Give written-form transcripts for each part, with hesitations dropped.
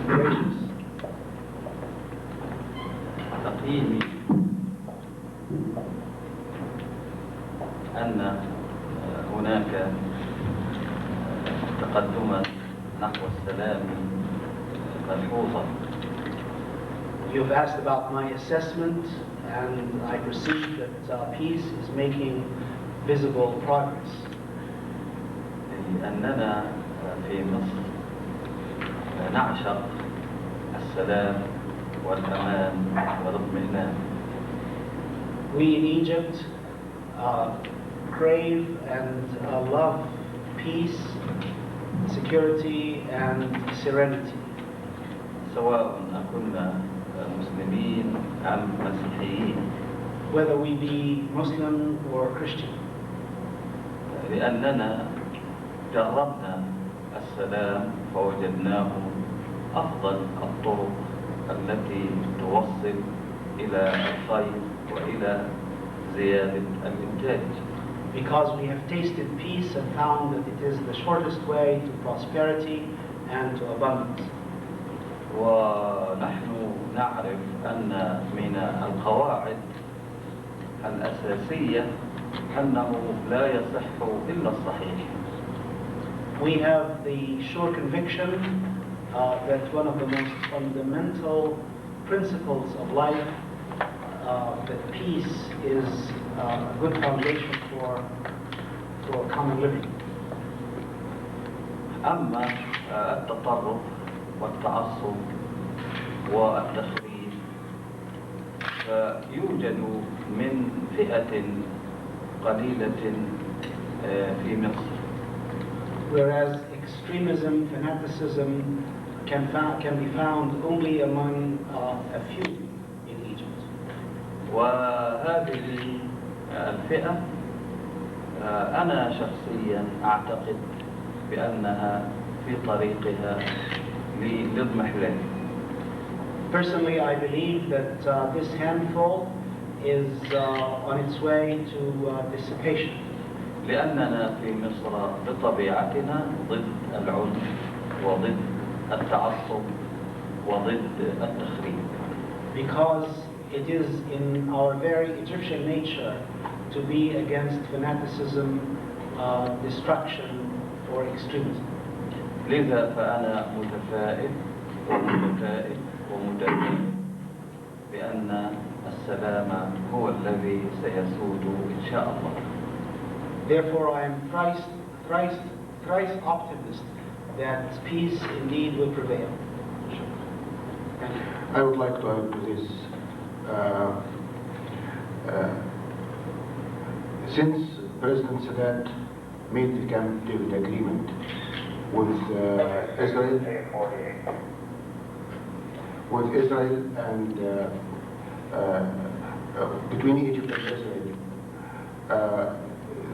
gracious. تقييمي أن هناك تقدما نحو السلام ملحوظا. You've asked about my assessment, and I perceive that peace is making visible progress. لأننا في مصر نعشق السلام والأمان والاطمئنان. We in Egypt crave and love peace, security, and serenity. سواء كنا مسلمين أم مسيحيين. Whether we be Muslim or Christian. لأننا جربنا السلام فوجدناه أفضل الطرق التي توصل إلى الخير وإلى زيادة الإنتاج. Because we have tasted peace and found that it is the shortest way to prosperity and to abundance. ونحن نعرف أن من القواعد الأساسية أنه لا يصح إلا الصحيح. We have the sure conviction that one of the most fundamental principles of life, that peace is a good foundation for common living. أما التطرف والتعصب والتخريب فيوجد من فئة قليلة في مصر. Whereas extremism, fanaticism can be found only among a few in Egypt. وهذه الفئة أنا شخصيا أعتقد بأنها في طريقها للاضمحلال. Personally, I believe that this handful is on its way to dissipation. لأننا في مصر بطبيعتنا ضد العنف وضد التعصب وضد التخريب. Because it is in our very Egyptian nature to be against fanaticism, destruction, or extremism. لذا فأنا متفائل ومتفائل بأن السلام هو الذي سيسود إن شاء الله. Therefore, I am thrice optimist that peace indeed will prevail. Thank you. I would like to add to this. Since President Sadat made the Camp David agreement with Israel and between Egypt and Israel,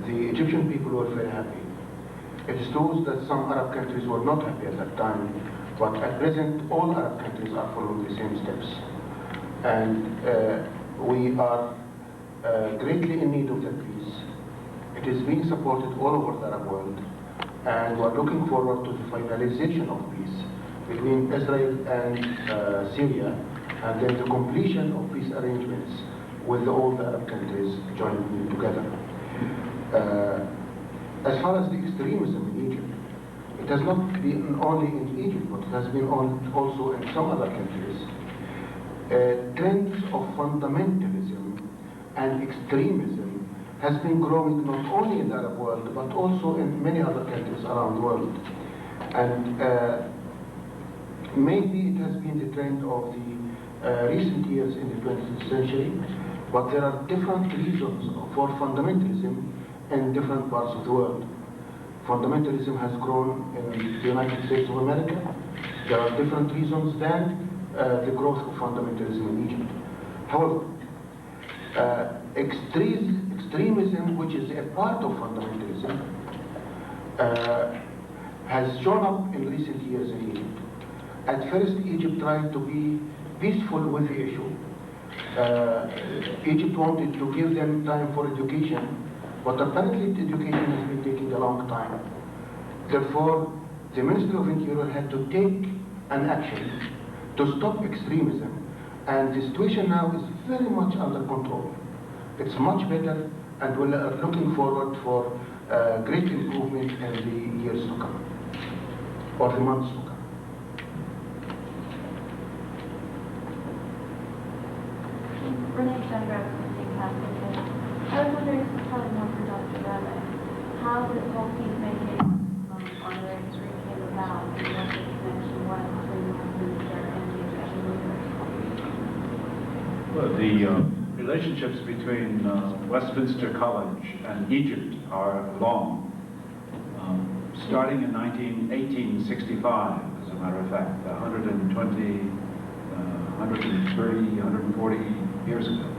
the Egyptian people were very happy. It is true that some Arab countries were not happy at that time, but at present all Arab countries are following the same steps. And we are greatly in need of that peace. It is being supported all over the Arab world, and we are looking forward to the finalization of peace between Israel and Syria, and then the completion of peace arrangements with all the Arab countries joining together. As far as the extremism in Egypt, it has not been only in Egypt, but it has been also in some other countries. Trends of fundamentalism and extremism has been growing not only in the Arab world, but also in many other countries around the world. And maybe it has been the trend of the recent years in the 20th century, but there are different reasons for fundamentalism in different parts of the world. Fundamentalism has grown in the United States of America. There are different reasons than the growth of fundamentalism in Egypt. However, extremism, which is a part of fundamentalism, has shown up in recent years in Egypt. At first, Egypt tried to be peaceful with the issue. Egypt wanted to give them time for education, but apparently education has been taking a long time. Therefore, the Ministry of Interior had to take an action to stop extremism, and the situation now is very much under control. It's much better, and we're looking forward for great improvement in the years to come, or the months to come. Renee Chandra from the Catholic. I was wondering, this is probably more for Dr. Rabbi, how this whole peacemaking honorary degree came about, and what the connection was between Westminster and the Egyptian leaders. Well, the relationships between Westminster College and Egypt are long. Starting in 1865, as a matter of fact, 120, 130, 140 years ago.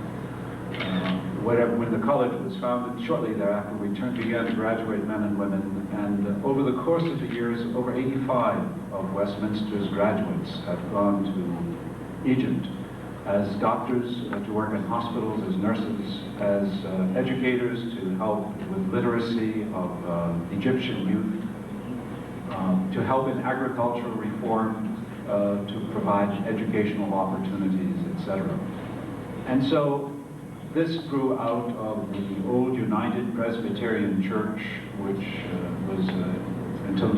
When the college was founded, shortly thereafter we began to graduate men and women, and over the course of the years, over 85 of Westminster's graduates have gone to Egypt as doctors to work in hospitals, as nurses, as educators to help with literacy of Egyptian youth, to help in agricultural reform, to provide educational opportunities, etc. And so this grew out of the old United Presbyterian Church, which was until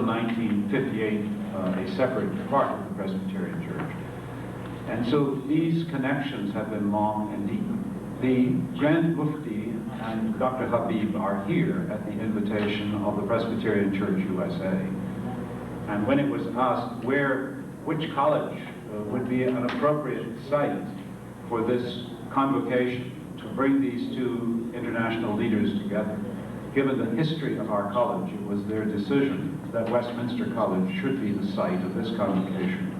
1958 a separate part of the Presbyterian Church. And so these connections have been long and deep. The Grand Mufti and Dr. Habib are here at the invitation of the Presbyterian Church USA. And when it was asked which college would be an appropriate site for this convocation to bring these two international leaders together, given the history of our college, it was their decision that Westminster College should be the site of this convocation.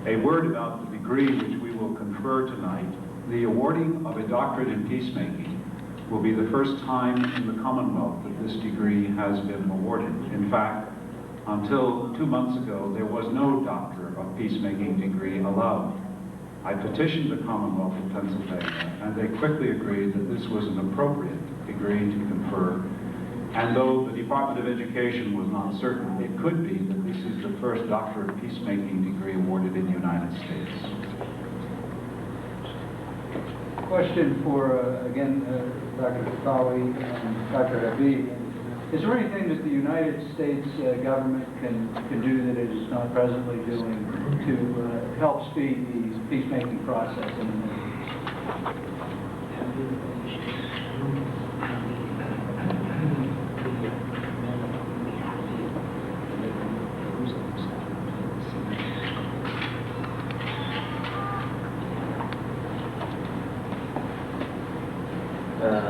A word about the degree which we will confer tonight. The awarding of a doctorate in peacemaking will be the first time in the Commonwealth that this degree has been awarded. In fact, until 2 months ago, there was no Doctor of Peacemaking degree allowed. I petitioned the Commonwealth of Pennsylvania, and they quickly agreed that this was an appropriate degree to confer. And though the Department of Education was not certain, it could be that this is the first Doctor of Peacemaking degree awarded in the United States. Question for, again, Dr. Fowley and Dr. Habib. Is there anything that the United States government can do that it is not presently doing to help speed the peacemaking process in the Middle East?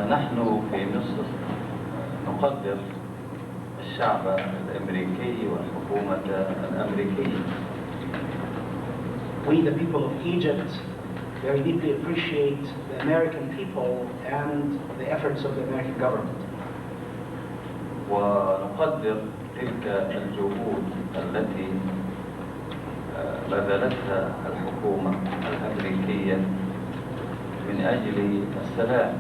نحن في مصر نقدر الشعب الأمريكي والحكومة الأمريكية. We, the people of Egypt, very deeply appreciate the American people and the efforts of the American government. ونقدر تلك الجهود التي بذلتها الحكومة الأمريكية من أجل السلام.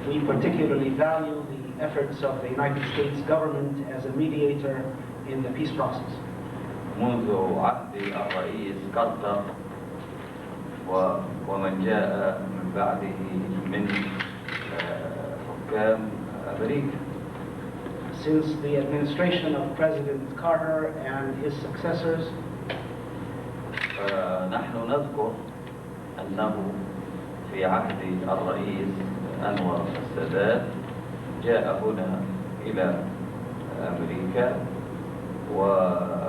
We particularly value the efforts of the United States government as a mediator in the peace process. منذ عهد الرئيس كارتر ومن جاء من بعده من حكام أمريكا. Since the administration of President Carter and his successors, نحن نذكر أنه في عهد الرئيس أنور السادات جاء هنا إلى أمريكا وتمت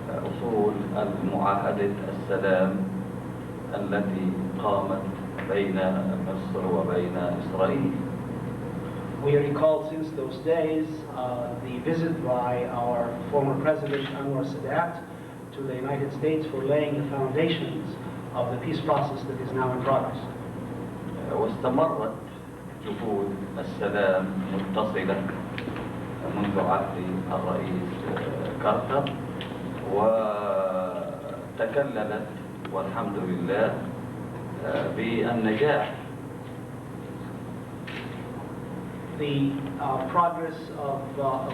أصول معاهدة السلام التي قامت بين مصر وبين إسرائيل. we recall since those days the visit by our former President Anwar Sadat to the United States for laying the foundations of the peace process that is now in progress. واستمرت جهود السلام متصلة منذ عهد الرئيس كارتر وتكللت والحمد لله بالنجاح. The progress of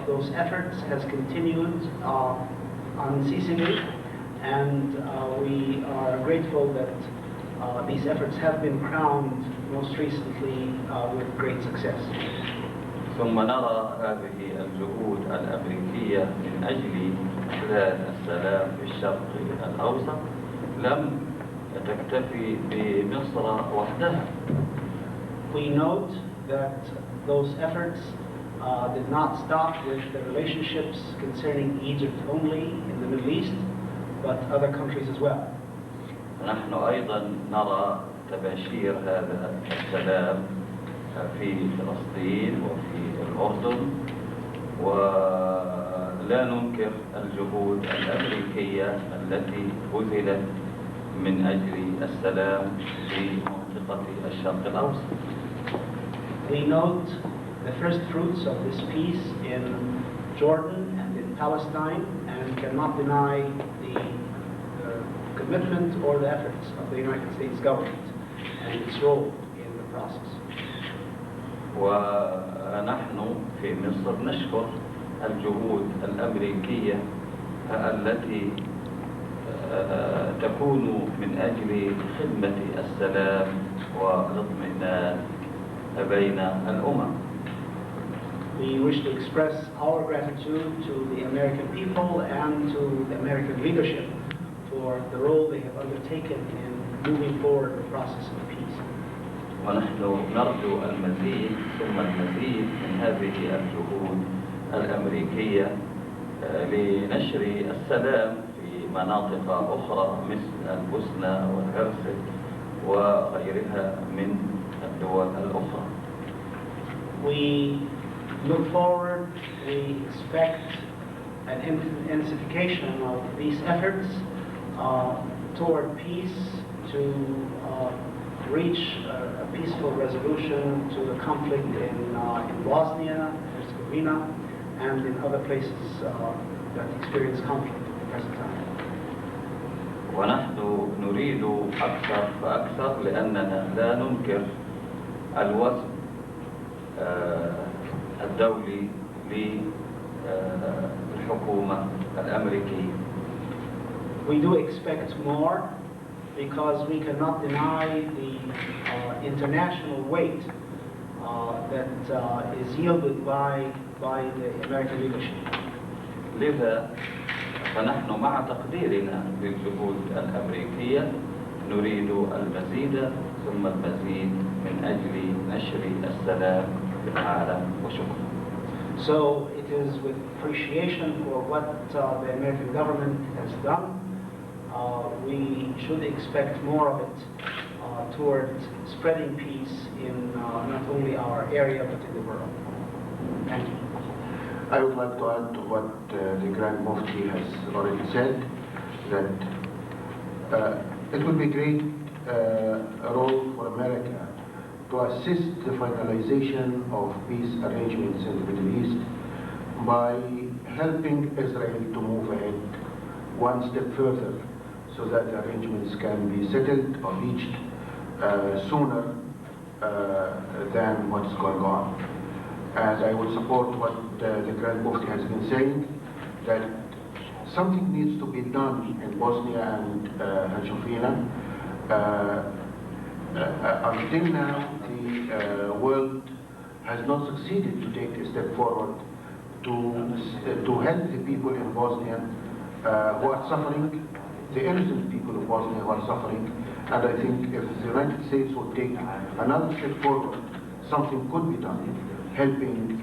those efforts has continued unceasingly, and we are grateful that these efforts have been crowned most recently with great success. ثم نرى هذه الجهود الأمريكية من أجل إحداث السلام في الشرق الأوسط لم تكتفي بمصر وحدها. We note that those efforts did not stop with the relationships concerning Egypt only in the Middle East, but other countries as well. نحن أيضا نرى تباشير هذا السلام في فلسطين وفي الأردن، ولا ننكر الجهود الأمريكية التي بذلت من أجل السلام في منطقة الشرق الأوسط. We note the first fruits of this peace in Jordan and in Palestine, and cannot deny the commitment or the efforts of the United States government and its role in the process. ونحن في مصر نشكر الجهود الأمريكية التي تكون من أجل خدمة السلام والاطمئنان بين الأمم. We wish to express our gratitude to the American people and to the American leadership for the role they have undertaken in moving forward the process of peace. ونحن نرجو المزيد ثم المزيد من هذه الجهود الأمريكية لنشر السلام في مناطق أخرى مثل البوسنة والهرسك وغيرها من الدول الأخرى. We look forward, we expect an intensification of these efforts toward peace to reach a peaceful resolution to the conflict in Bosnia, Herzegovina, and in other places that experience conflict at the present time. ونحن نريد أكثر فأكثر لأننا لا ننكر الوزن الدولي للحكومة الأمريكية. We do expect more because we cannot deny the international weight that is yielded by the American leadership. لذا فنحن مع تقديرنا للجهود الأمريكية نريد المزيد ثم المزيد من أجل نشر السلام في العالم وشكرا. So it is with appreciation for what the American government has done. We should expect more of it toward spreading peace in not only our area but in the world. Thank you. I would like to add to what the Grand Mufti has already said, that it would be a great role for America to assist the finalization of peace arrangements in the Middle East by helping Israel to move ahead one step further so that the arrangements can be settled or reached sooner than what's going on. And I would support what the Grand Mufti has been saying, that something needs to be done in Bosnia and Herzegovina. Until now, the world has not succeeded to take a step forward to help the people in Bosnia who are suffering, the innocent people of Bosnia who are suffering. And I think if the United States would take another step forward, something could be done, helping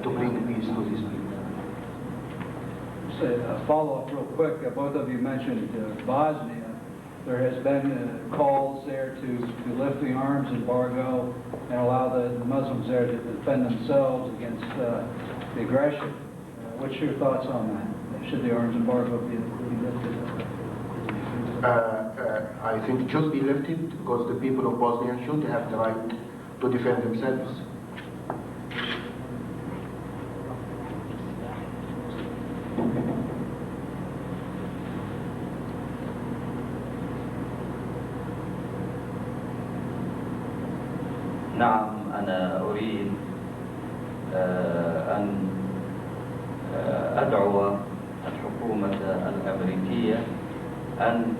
to bring peace to these people. Just a follow-up real quick. Both of you mentioned Bosnia. There has been calls there to lift the arms embargo and allow the Muslims there to defend themselves against the aggression. What's your thoughts on that? Should the arms embargo be lifted? I think it should be lifted because the people of Bosnia should have the right to defend themselves. نعم، أنا أريد أن أدعو الحكومة الأمريكية أن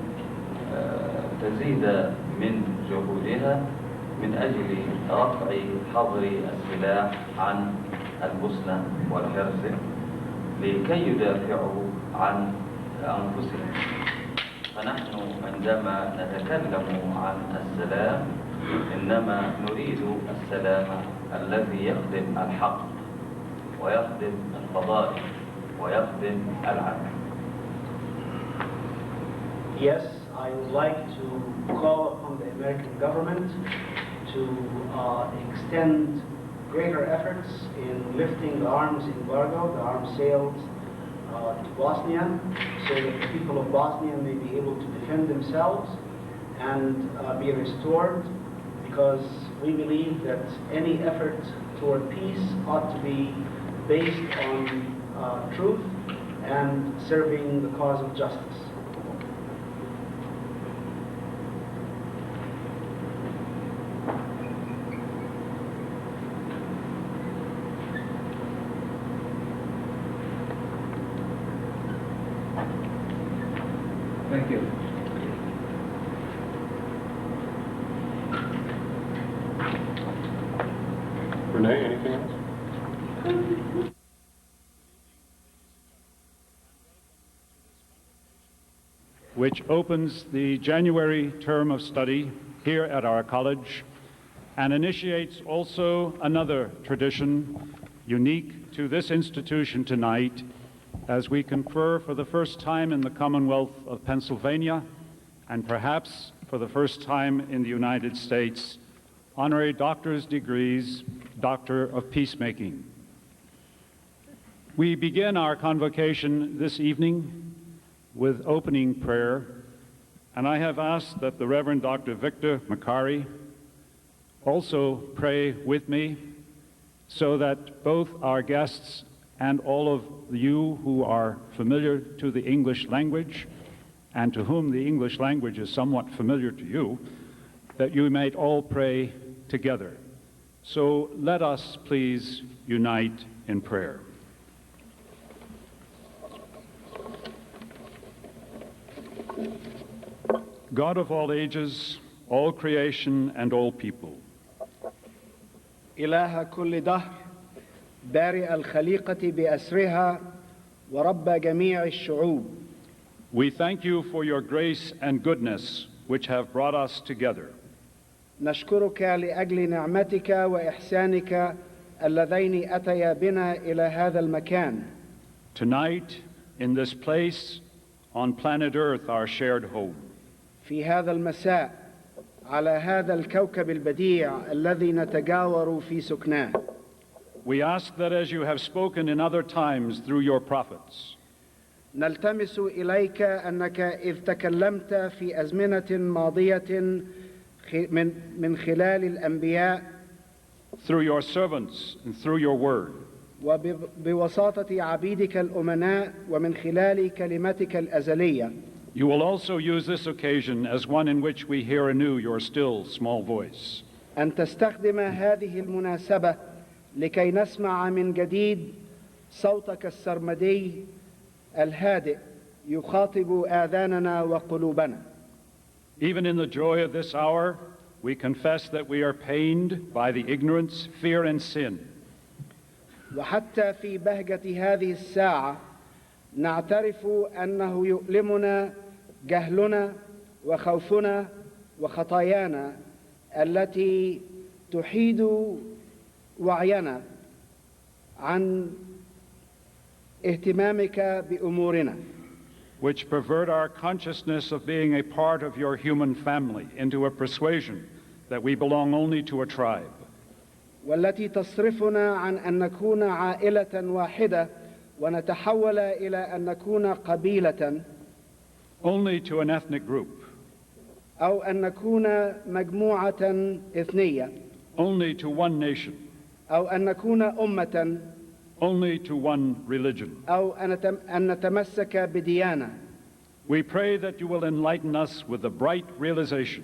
تزيد من جهودها من أجل رفع حظر السلاح عن البوسنة والهرسك لكي يدافعوا عن أنفسهم. فنحن عندما نتكلم عن السلام إنما نريد السلام الذي يخدم الحق ويخدم الفضائل ويخدم العدل. Yes, I would like to call upon the American government to extend greater efforts in lifting the arms embargo, the arms sales to Bosnia, so that the people of Bosnia may be able to defend themselves and be restored, because we believe that any effort toward peace ought to be based on truth and serving the cause of justice. Thank you. Renee, anything else? Which opens the January term of study here at our college and initiates also another tradition unique to this institution tonight, as we confer for the first time in the Commonwealth of Pennsylvania, and perhaps for the first time in the United States, honorary doctor's degrees, Doctor of Peacemaking. We begin our convocation this evening with opening prayer, and I have asked that the Reverend Dr. Victor Macari also pray with me, so that both our guests and all of you who are familiar to the English language, and to whom the English language is somewhat familiar to you, that you might all pray together. So let us please unite in prayer. God of all ages, all creation, and all people, إله كل دهر، بارئ الخليقة بأسرها ورب جميع الشعوب. we thank you for your grace and goodness which have brought us together. نشكرك لأجل نعمتك وإحسانك اللذين أتيا بنا إلى هذا المكان. Tonight, in this place, on planet Earth, our shared home. في هذا المساء على هذا الكوكب البديع الذي نتجاور في سكناه. We ask that as you have spoken in other times through your prophets, نلتمس إليك أنك إذ تكلمت في أزمنة ماضية من خلال الأنبياء, through your servants and through your word, وبوساطة عبيدك الأمناء ومن خلال كلمتك الأزلية, you will also use this occasion as one in which we hear anew your still small voice. أن تستخدم هذه المناسبة لكي نسمع من جديد صوتك السرمدي الهادئ يخاطب آذاننا وقلوبنا. Even in the joy of this hour, we confess that we are pained by the ignorance, fear, and sin. وحتى في بهجة هذه الساعة نعترف أنه يؤلمنا جهلنا وخوفنا وخطايانا التي تحيد وعينا عن اهتمامك بأمورنا, which pervert our consciousness of being a part of your human family into a persuasion that we belong only to a tribe. والتي تصرفنا عن أن نكون عائلة واحدة ونتحول إلى أن نكون قبيلة, only to an ethnic group, أو أن نكون مجموعة إثنية, only to one nation, أو أن نكون أمة, only to one religion. أو أن نتمسك بديانة. We pray that you will enlighten us with the bright realization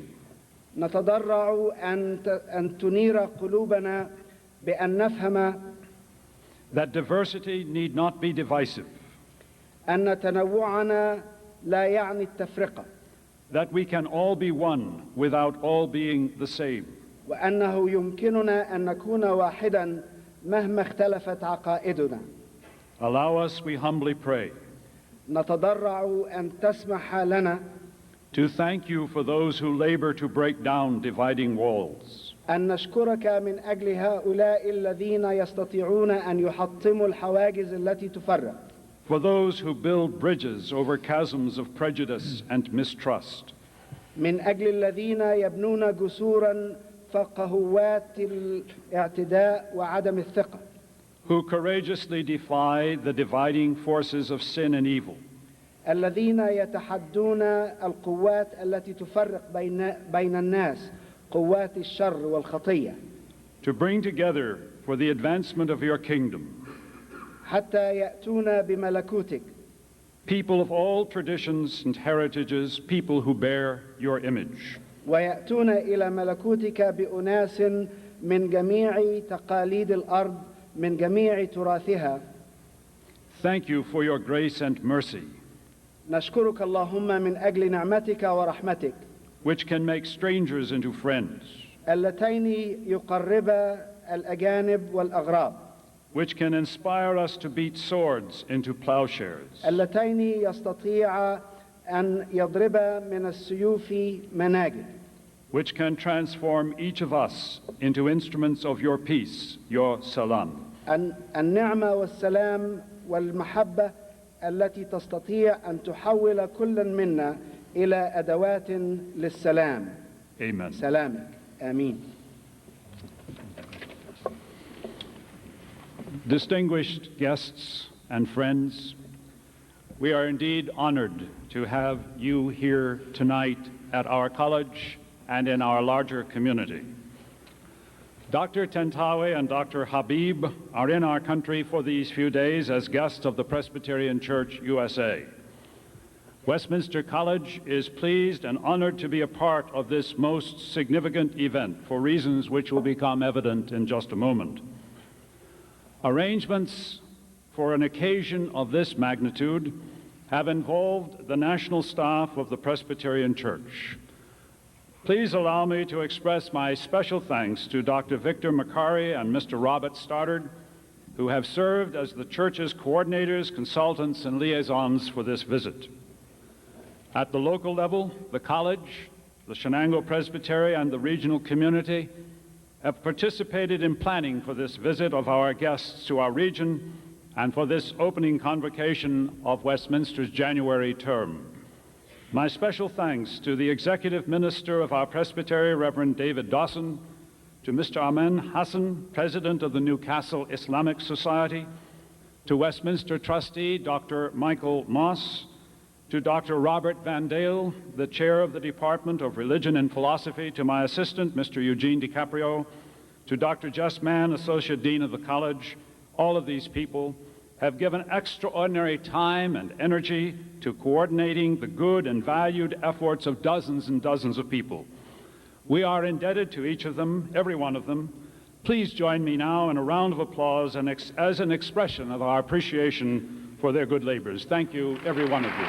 نتضرع أن تنير قلوبنا بأن نفهم that diversity need not be divisive, أن تنوعنا لا يعني التفرقة، that we can all be one without all being the same, وأنه يمكننا أن نكون واحدا مهما اختلفت عقائدنا. allow us, we humbly pray, نتضرع أن تسمح لنا to thank you for those who labor to break down dividing walls, أن نشكرك من أجل هؤلاء الذين يستطيعون أن يحطموا الحواجز التي تفرق، for those who build bridges over chasms of prejudice and mistrust, من أجل الذين يبنون جسورا فوق هوات الاعتداء وعدم الثقة، who courageously defy the dividing forces of sin and evil, الذين يتحدون القوات التي تفرق بين الناس، قوات الشر والخطية، to bring together for the advancement of your kingdom حتى يأتون بملكوتك، people of all traditions and heritages, people who bear your image. ويأتون إلى ملكوتك بأناس من جميع تقاليد الأرض، من جميع تراثها. Thank you for your grace and mercy, نشكرك اللهم من أجل نعمتك ورحمتك which can make strangers into friends, اللتين يقربا الأجانب والأغراب، which can inspire us to beat swords into plowshares, اللتين يستطيع أن يضربا من السيوف مناجل، which can transform each of us into instruments of your peace, your salam. النعمة والسلام والمحبة التي تستطيع أن تحول كل منا إلى أدوات للسلام. Amen. سلامك. آمين. Distinguished guests and friends, we are indeed honored to have you here tonight at our college and in our larger community. Dr. Tentawe and Dr. Habib are in our country for these few days as guests of the Presbyterian Church USA. Westminster College is pleased and honored to be a part of this most significant event for reasons which will become evident in just a moment. Arrangements for an occasion of this magnitude have involved the national staff of the Presbyterian Church. Please allow me to express my special thanks to Dr. Victor McCary and Mr. Robert Stoddard, who have served as the church's coordinators, consultants, and liaisons for this visit. At the local level, the college, the Shenango Presbytery, and the regional community have participated in planning for this visit of our guests to our region and for this opening convocation of Westminster's January term. My special thanks to the Executive Minister of our Presbytery, Reverend David Dawson, to Mr. Amen Hassan, President of the Newcastle Islamic Society, to Westminster Trustee Dr. Michael Moss, to Dr. Robert Van Dale, the Chair of the Department of Religion and Philosophy, to my assistant, Mr. Eugene DiCaprio, to Dr. Just Mann, Associate Dean of the College. All of these people have given extraordinary time and energy to coordinating the good and valued efforts of dozens and dozens of people. We are indebted to each of them, every one of them. Please join me now in a round of applause and as an expression of our appreciation for their good labors. Thank you, every one of you.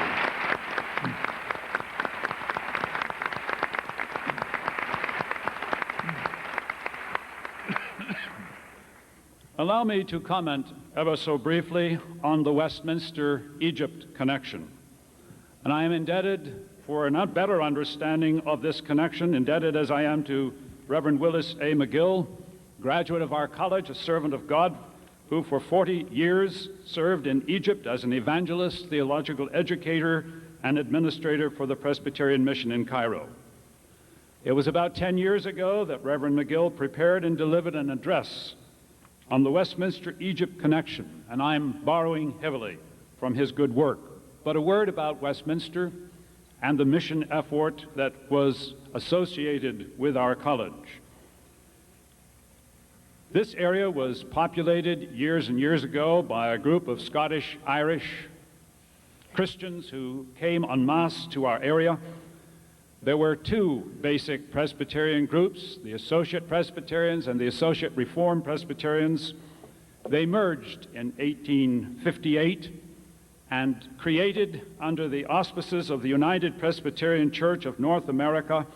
Allow me to comment ever so briefly on the Westminster-Egypt connection. And I am indebted for a not better understanding of this connection, indebted as I am to Reverend Willis A. McGill, graduate of our college, a servant of God, who for 40 years served in Egypt as an evangelist, theological educator, and administrator for the Presbyterian Mission in Cairo. It was about 10 years ago that Reverend McGill prepared and delivered an address on the Westminster-Egypt connection, and I'm borrowing heavily from his good work. But a word about Westminster and the mission effort that was associated with our college. This area was populated years and years ago by a group of Scottish, Irish Christians who came en masse to our area. There were two basic Presbyterian groups, the Associate Presbyterians and the Associate Reformed Presbyterians. They merged in 1858 and created, under the auspices of the United Presbyterian Church of North America,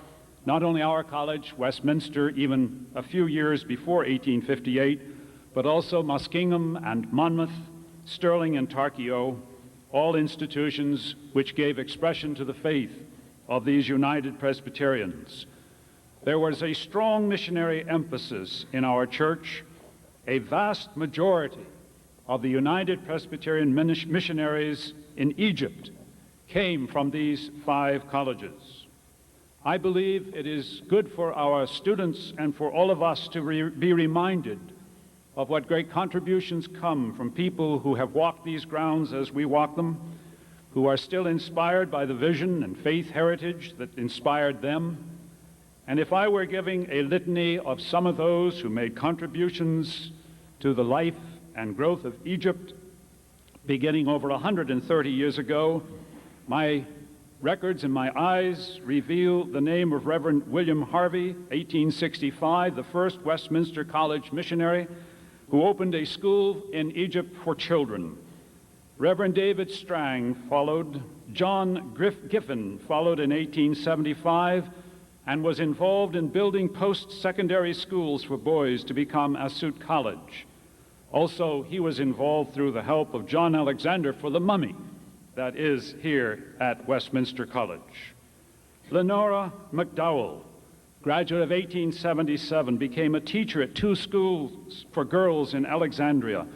not only our college, Westminster, even a few years before 1858, but also Muskingum and Monmouth, Stirling and Tarkio, all institutions which gave expression to the faith of these United Presbyterians. There was a strong missionary emphasis in our church. A vast majority of the United Presbyterian missionaries in Egypt came from these 5 colleges. I believe it is good for our students and for all of us to be reminded of what great contributions come from people who have walked these grounds as we walk them, who are still inspired by the vision and faith heritage that inspired them. And if I were giving a litany of some of those who made contributions to the life and growth of Egypt, beginning over 130 years ago, my records in my eyes reveal the name of Reverend William Harvey, 1865, the first Westminster College missionary who opened a school in Egypt for children. Reverend David Strang followed. John Giffen followed in 1875 and was involved in building post-secondary schools for boys to become Asut College. Also, he was involved through the help of John Alexander for the mummy that is here at Westminster College. Lenora McDowell, graduate of 1877, became a teacher at 2 schools for girls in Alexandria,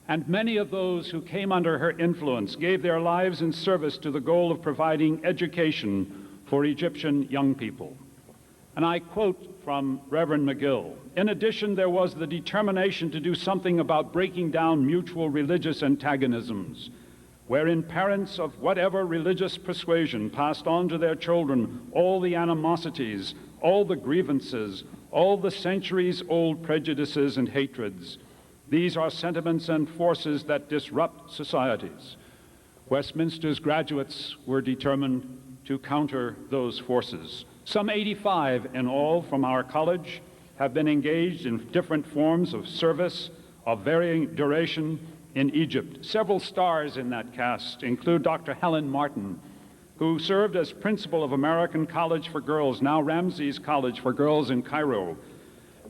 and many of those who came under her influence gave their lives in service to the goal of providing education for Egyptian young people. And I quote from Reverend McGill, "In addition, there was the determination to do something about breaking down mutual religious antagonisms, wherein parents of whatever religious persuasion passed on to their children all the animosities, all the grievances, all the centuries-old prejudices and hatreds. These are sentiments and forces that disrupt societies." Westminster's graduates were determined to counter those forces. Some 85 in all from our college have been engaged in different forms of service of varying duration in Egypt. Several stars in that cast include Dr. Helen Martin, who served as principal of American College for Girls, now Ramses College for Girls in Cairo.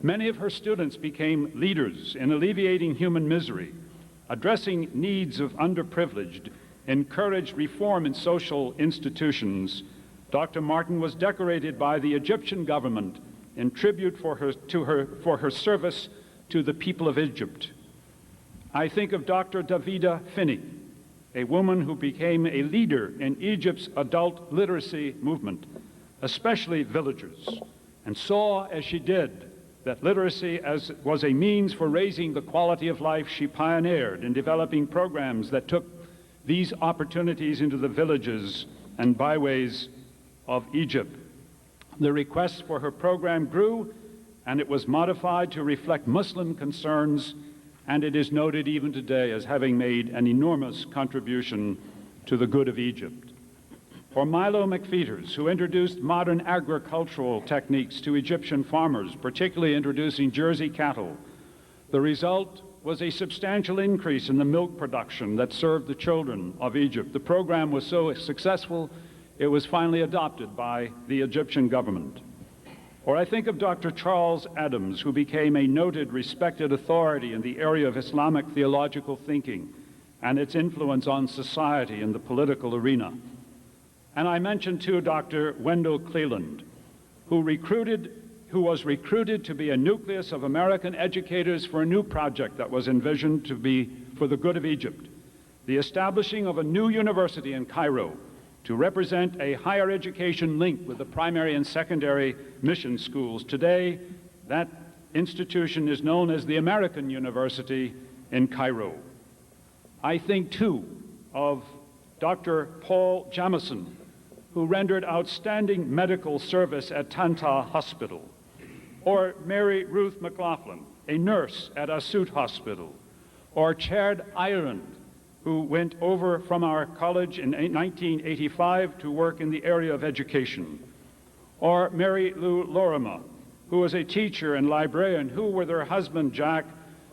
Many of her students became leaders in alleviating human misery, addressing needs of underprivileged, encouraged reform in social institutions. Dr. Martin was decorated by the Egyptian government in tribute for her service to the people of Egypt. I think of Dr. Davida Finney, a woman who became a leader in Egypt's adult literacy movement, especially villagers, and saw as she did that literacy was a means for raising the quality of life. She pioneered in developing programs that took these opportunities into the villages and byways of Egypt. The request for her program grew, and it was modified to reflect Muslim concerns, and it is noted even today as having made an enormous contribution to the good of Egypt. Or Milo McPheeters, who introduced modern agricultural techniques to Egyptian farmers, particularly introducing Jersey cattle. The result was a substantial increase in the milk production that served the children of Egypt. The program was so successful, it was finally adopted by the Egyptian government. Or I think of Dr. Charles Adams, who became a noted, respected authority in the area of Islamic theological thinking and its influence on society in the political arena. And I mentioned too Dr. Wendell Cleland, who was recruited to be a nucleus of American educators for a new project that was envisioned to be for the good of Egypt, the establishing of a new university in Cairo to represent a higher education link with the primary and secondary mission schools. Today, that institution is known as the American University in Cairo. I think, too, of Dr. Paul Jamison, who rendered outstanding medical service at Tanta Hospital, or Mary Ruth McLaughlin, a nurse at Asut Hospital, or Chad Ireland, who went over from our college in 1985 to work in the area of education, or Mary Lou Lorimer, who was a teacher and librarian, who with her husband Jack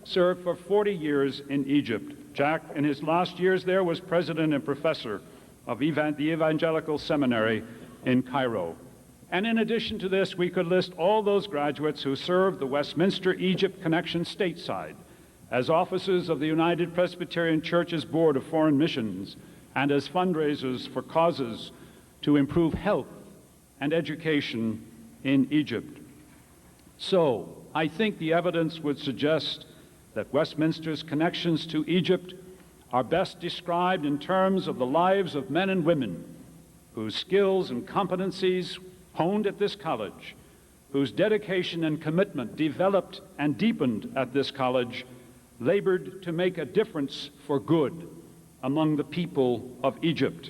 served for 40 years in Egypt. Jack, in his last years there, was president and professor of the Evangelical Seminary in Cairo. And in addition to this, we could list all those graduates who served the Westminster Egypt connection stateside as officers of the United Presbyterian Church's Board of Foreign Missions and as fundraisers for causes to improve health and education in Egypt. So, I think the evidence would suggest that Westminster's connections to Egypt are best described in terms of the lives of men and women whose skills and competencies honed at this college, whose dedication and commitment developed and deepened at this college, labored to make a difference for good among the people of Egypt.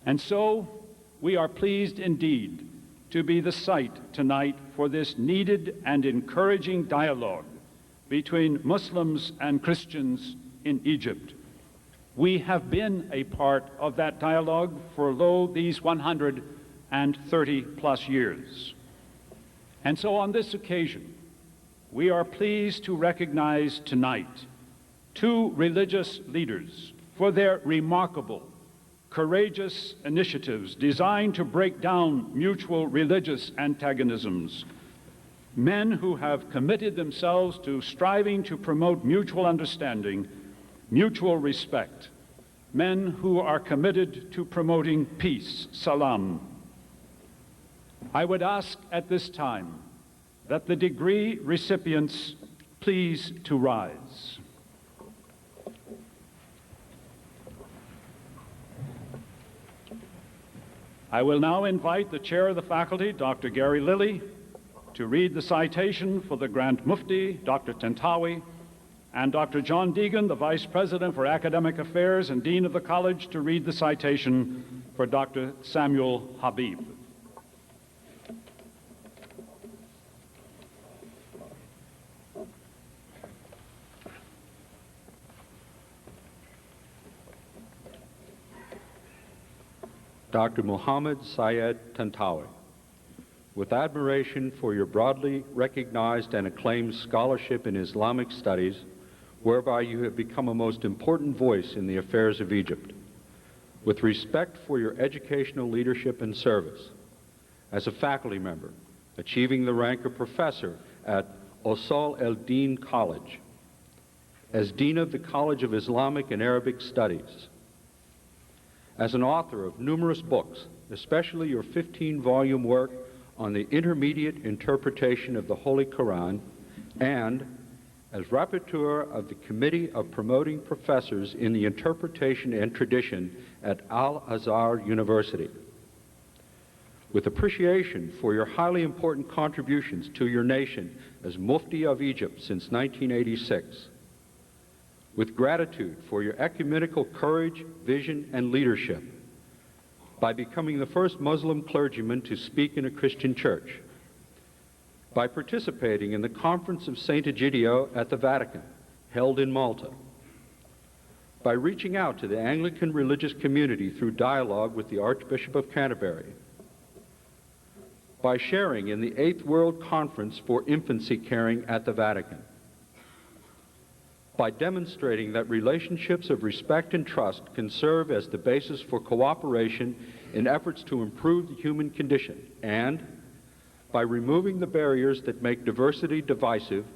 And so, we are pleased indeed to be the site tonight for this needed and encouraging dialogue between Muslims and Christians in Egypt. We have been a part of that dialogue for, these 130 plus years. And so on this occasion, we are pleased to recognize tonight two religious leaders for their remarkable, courageous initiatives designed to break down mutual religious antagonisms. Men who have committed themselves to striving to promote mutual understanding, mutual respect. Men who are committed to promoting peace, salam. I would ask at this time that the degree recipients please to rise. I will now invite the chair of the faculty, Dr. Gary Lilly, to read the citation for the Grand Mufti, Dr. Tantawi, and Dr. John Deegan, the Vice President for Academic Affairs and Dean of the College, to read the citation for Dr. Samuel Habib. Dr. Muhammad Syed Tantawi, with admiration for your broadly recognized and acclaimed scholarship in Islamic studies, whereby you have become a most important voice in the affairs of Egypt, with respect for your educational leadership and service, as a faculty member, achieving the rank of professor at Osal el-Din College, as Dean of the College of Islamic and Arabic Studies, as an author of numerous books, especially your 15-volume work on the intermediate interpretation of the Holy Quran, and as rapporteur of the Committee of Promoting Professors in the Interpretation and Tradition at Al-Azhar University. With appreciation for your highly important contributions to your nation as Mufti of Egypt since 1986, with gratitude for your ecumenical courage, vision, and leadership, by becoming the first Muslim clergyman to speak in a Christian church, by participating in the Conference of St. Egidio at the Vatican, held in Malta, by reaching out to the Anglican religious community through dialogue with the Archbishop of Canterbury, by sharing in the 8th World Conference for Infancy Caring at the Vatican, by demonstrating that relationships of respect and trust can serve as the basis for cooperation in efforts to improve the human condition, and by removing the barriers that make diversity divisive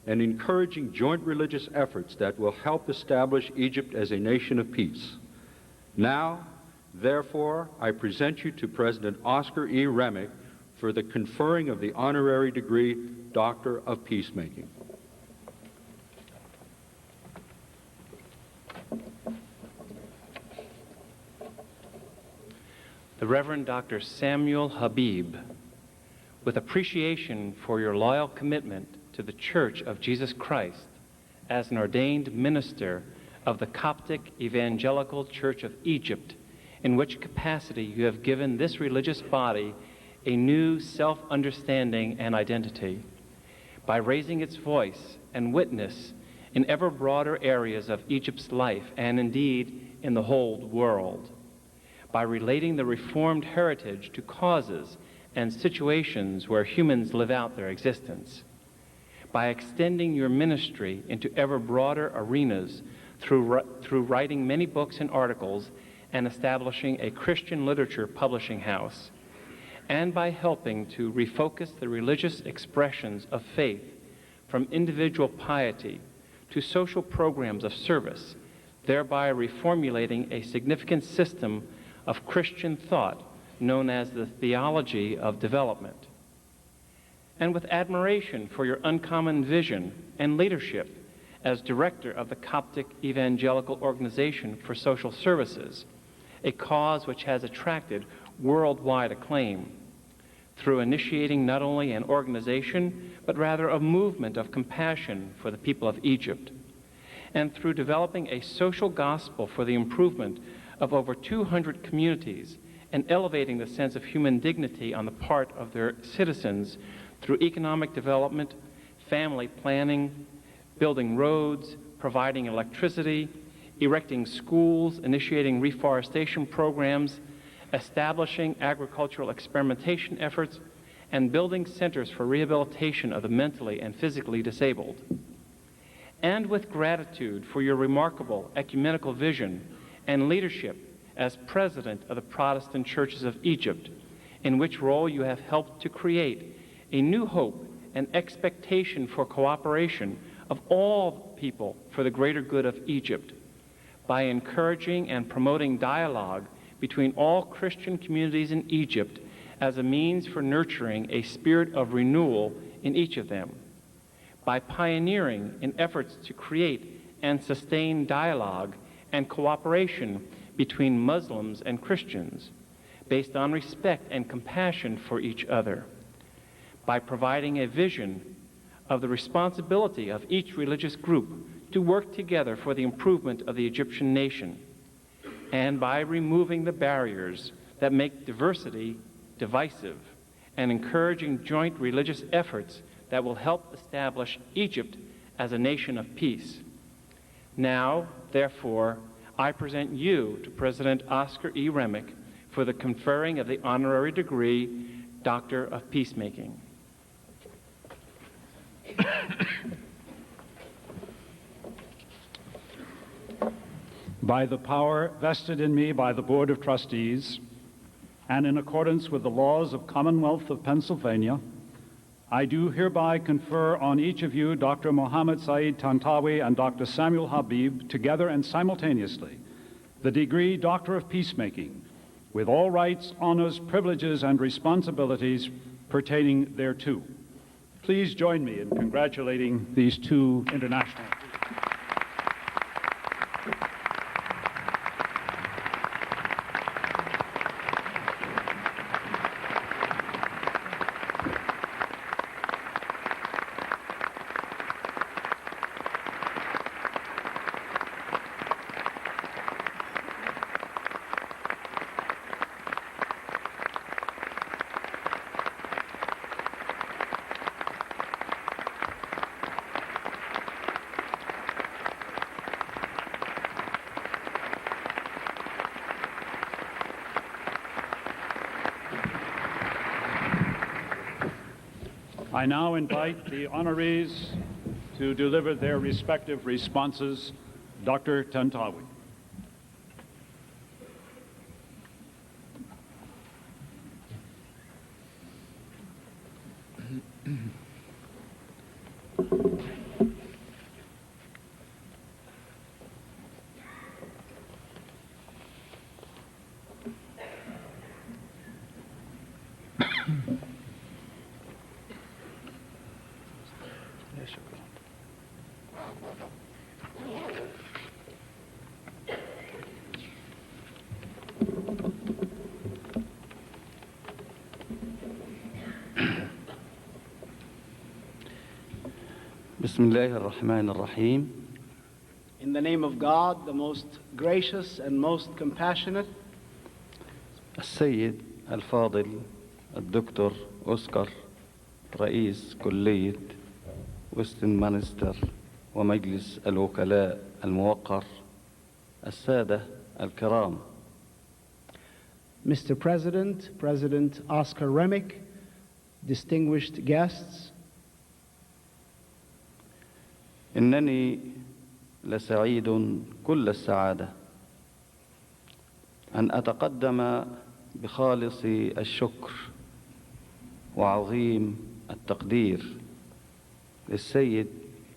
and encouraging joint religious efforts that will help establish Egypt as a nation of peace. Now, therefore, I present you to President Oscar E. Remick for the conferring of the honorary degree Doctor of Peacemaking. The Reverend Dr. Samuel Habib, with appreciation for your loyal commitment to the Church of Jesus Christ as an ordained minister of the Coptic Evangelical Church of Egypt, in which capacity you have given this religious body a new self-understanding and identity, by raising its voice and witness in ever broader areas of Egypt's life, and indeed in the whole world, by relating the Reformed heritage to causes and situations where humans live out their existence, by extending your ministry into ever broader arenas through writing many books and articles and establishing a Christian literature publishing house, and by helping to refocus the religious expressions of faith from individual piety to social programs of service, thereby reformulating a significant system of Christian thought known as the theology of development. And with admiration for your uncommon vision and leadership as director of the Coptic Evangelical Organization for Social Services, a cause which has attracted worldwide acclaim, through initiating not only an organization, but rather a movement of compassion for the people of Egypt, and through developing a social gospel for the improvement of over 200 communities and elevating the sense of human dignity on the part of their citizens through economic development, family planning, building roads, providing electricity, erecting schools, initiating reforestation programs, establishing agricultural experimentation efforts, and building centers for rehabilitation of the mentally and physically disabled. And with gratitude for your remarkable ecumenical vision and leadership as President of the Protestant Churches of Egypt, in which role you have helped to create a new hope and expectation for cooperation of all people for the greater good of Egypt, by encouraging and promoting dialogue between all Christian communities in Egypt as a means for nurturing a spirit of renewal in each of them, by pioneering in efforts to create and sustain dialogue and cooperation between Muslims and Christians, based on respect and compassion for each other, by providing a vision of the responsibility of each religious group to work together for the improvement of the Egyptian nation, and by removing the barriers that make diversity divisive and encouraging joint religious efforts that will help establish Egypt as a nation of peace. Now, therefore, I present you to President Oscar E. Remick for the conferring of the honorary degree, Doctor of Peacemaking. By the power vested in me by the Board of Trustees, and in accordance with the laws of Commonwealth of Pennsylvania, I do hereby confer on each of you Dr. Mohammed Saeed Tantawi and Dr. Samuel Habib, together and simultaneously, the degree Doctor of Peacemaking, with all rights, honors, privileges, and responsibilities pertaining thereto. Please join me in congratulating these two international. I now invite the honorees to deliver their respective responses. Dr. Tantawi. Bismillah ar-Rahman ar-Rahim. In the name of God, the most gracious and most compassionate, السيد الفاضل الدكتور أوسكار رئيس كلية ويستمنستر ومجلس الوكلاء الموقر، السادة الكرام. Mr. President, President Oscar Remick, distinguished guests, إنني لسعيد كل السعادة أن أتقدم بخالص الشكر وعظيم التقدير للسيد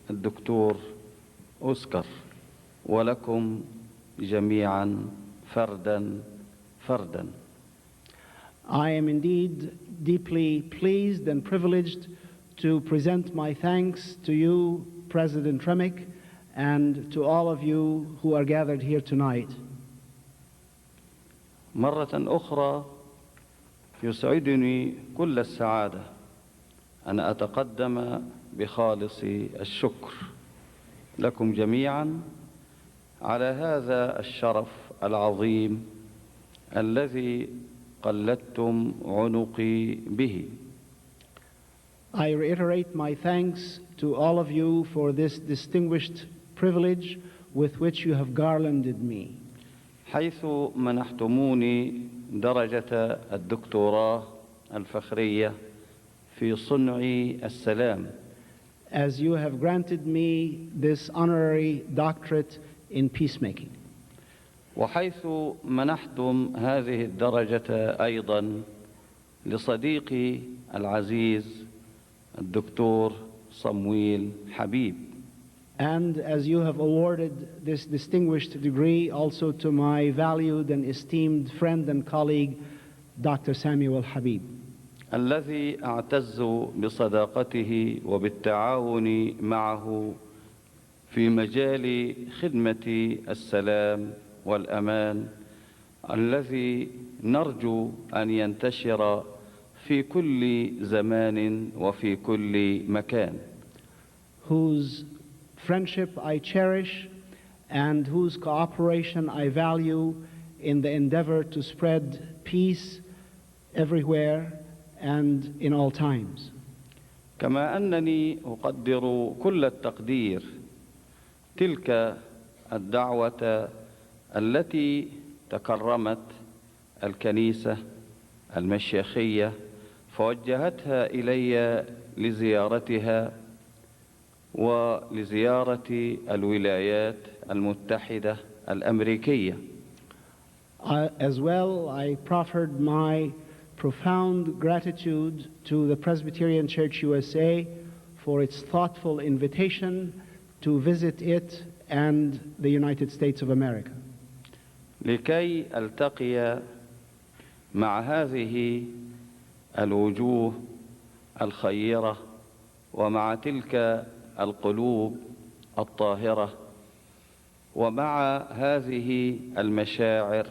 الدكتور أوسكار ولكم جميعا فردا فردا. I am indeed deeply pleased and privileged to present my thanks to you, President Remick, and to all of you who are gathered here tonight. مرة أخرى يسعدني كل السعادة أن أتقدم بخالص الشكر لكم جميعا على هذا الشرف العظيم الذي قلدتم عنقي به. I reiterate my thanks to all of you for this distinguished privilege with which you have garlanded me. حيث منحتموني درجة الدكتوراه الفخرية في صنع السلام. As you have granted me this honorary doctorate in peacemaking. وحيث منحتم هذه الدرجة أيضا لصديقي العزيز الدكتور صمويل حبيب. And as you have awarded this distinguished degree also to my valued and esteemed friend and colleague, Dr. Samuel Habib. الذي أعتز بصداقته وبالتعاون معه في مجال خدمة السلام والأمان الذي نرجو أن ينتشر في كل زمان وفي كل مكان. Whose friendship I cherish and whose cooperation I value in the endeavor to spread peace everywhere and in all times. كما أنني أقدر كل التقدير تلك الدعوة التي تكرمت الكنيسة المشيخية فوجهتها إلي لزيارتها ولزيارة الولايات المتحدة الأمريكية. As well, I proffered my profound gratitude to the Presbyterian Church USA for its thoughtful invitation to visit it and the United States of America. لكي ألتقي مع هذه الوجوه الخيرة ومع تلك القلوب الطاهرة ومع هذه المشاعر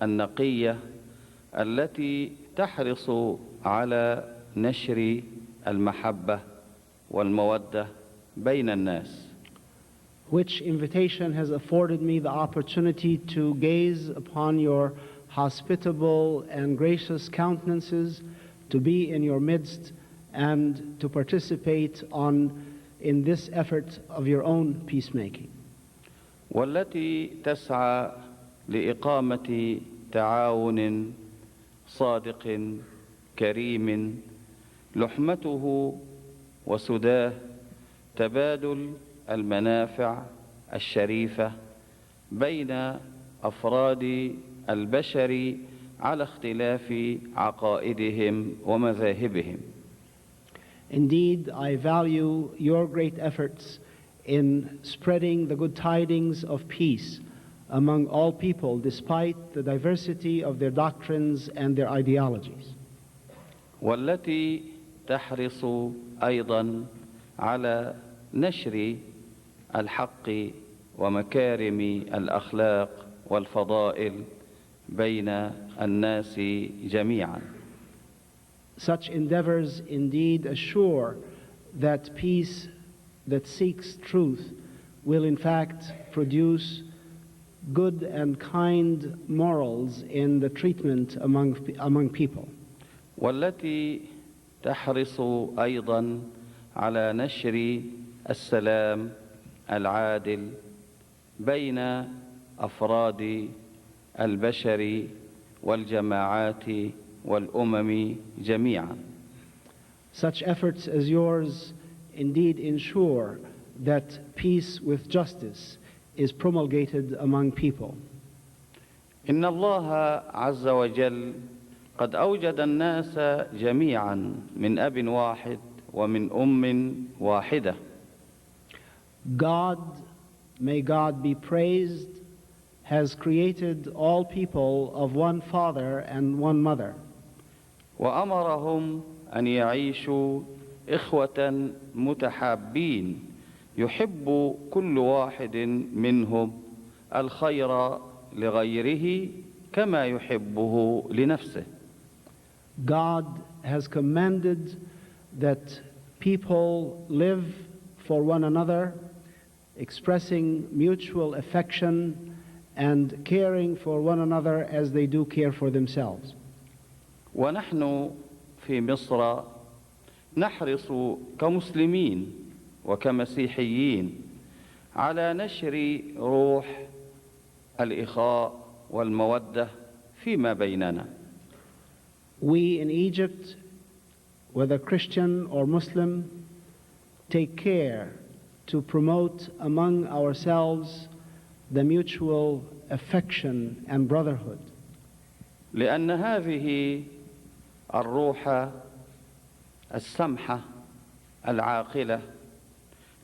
النقية التي تحرص على نشر المحبة والمودة بين الناس. Which invitation has afforded me the opportunity to gaze upon your hospitable and gracious countenances, to be in your midst, and to participate in this effort of your own peacemaking. والتي تسعى لإقامة تعاون صادق كريم لحمته وسداه تبادل المنافع الشريفة بين أفراد البشر على اختلاف عقائدهم ومذاهبهم. Indeed, I value your great efforts in spreading the good tidings of peace among all people despite the diversity of their doctrines and their ideologies. والتي تحرص أيضا على نشر الحق ومكارم الأخلاق والفضائل بين الناس جميعا. Such endeavors indeed assure that peace that seeks truth will in fact produce good and kind morals in the treatment among people. والتي تحرص أيضا على نشر السلام العادل بين أفراد البشر والجماعات والأمم جميعا. Such efforts as yours indeed ensure that peace with justice is promulgated among people. إن الله عز وجل قد أوجد الناس جميعا من أب واحد ومن أم واحدة. God, may God be praised, has created all people of one father and one mother. وأمرهم أن يعيشوا إخوة متحابين يحب كل واحد منهم الخير لغيره كما يحبه لنفسه. God has commanded that people live for one another, expressing mutual affection and caring for one another as they do care for themselves. ونحن في مصر نحرص كمسلمين وكمسيحيين على نشر روح الإخاء والمودة فيما بيننا. We in Egypt, whether Christian or Muslim, take care to promote among ourselves the mutual affection and brotherhood. لأن هذه الروح السمحة العاقلة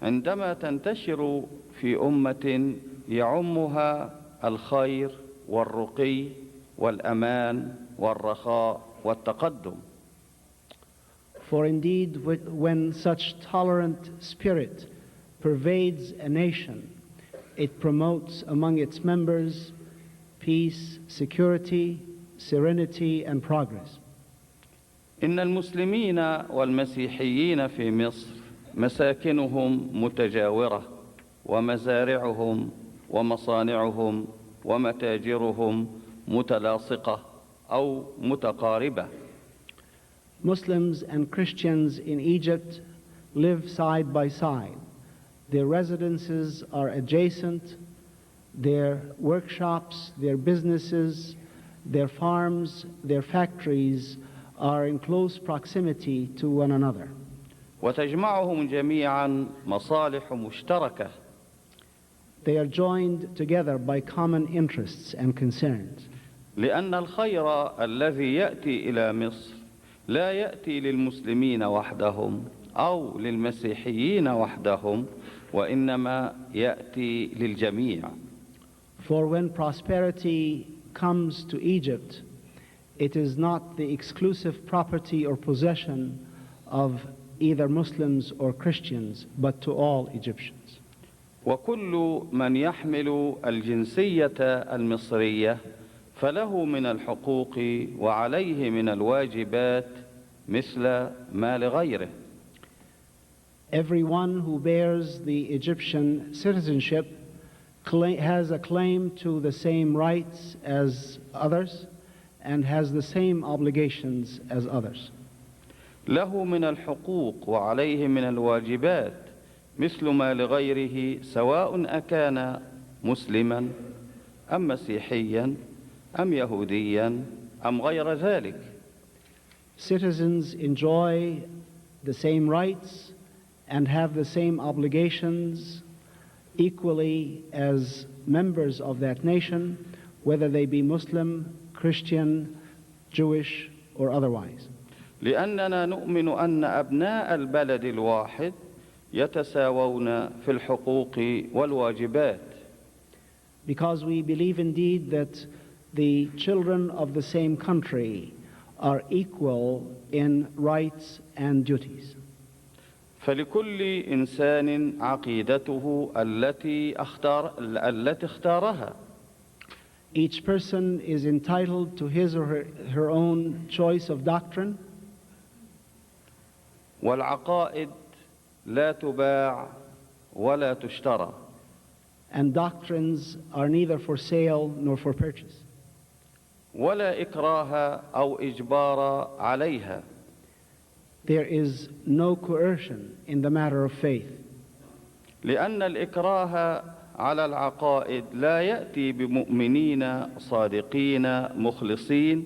عندما تنتشر في أمة يعمها الخير والرقي والأمان والرخاء والتقدم. For indeed, when such tolerant spirit pervades a nation, it promotes among its members peace, security, serenity, and progress. إن المسلمين والمسيحيين في مصر مساكنهم متجاورة ومزارعهم ومصانعهم ومتاجرهم متلاصقة أو متقاربة. Muslims and Christians in Egypt live side by side. Their residences are adjacent, their workshops, their businesses, their farms, their factories are in close proximity to one another. وتجمعهم جميعا مصالح مشتركة. They are joined together by common interests and concerns. لأن الخير الذي يأتي إلى مصر لا يأتي للمسلمين وحدهم أو للمسيحيين وحدهم وإنما يأتي للجميع. For when prosperity comes to Egypt, it is not the exclusive property or possession of either Muslims or Christians, but to all Egyptians. وكل من يحمل الجنسية المصرية فله من الحقوق وعليه من الواجبات مثل ما لغيره. Everyone who bears the Egyptian citizenship has a claim to the same rights as others and has the same obligations as others. له من الحقوق وعليه من الواجبات مثل ما لغيره سواء أكان مسلما أم مسيحيا أم يهوديا أم غير ذلك. Citizens enjoy the same rights and have the same obligations equally as members of that nation, whether they be Muslim, Christian, Jewish, or otherwise. لأننا نؤمن أن أبناء البلد الواحد يتساوون في الحقوق والواجبات. Because we believe indeed that the children of the same country are equal in rights and duties. فلكل إنسان عقيدته التي اختارها. Each person is entitled to his or her own choice of doctrine. والعقائد لا تباع ولا تشترى. And doctrines are neither for sale nor for purchase. ولا إكراه أو إجبار عليها. There is no coercion in the matter of faith. لأن الإكراه على العقائد لا يأتي بمؤمنين صادقين مخلصين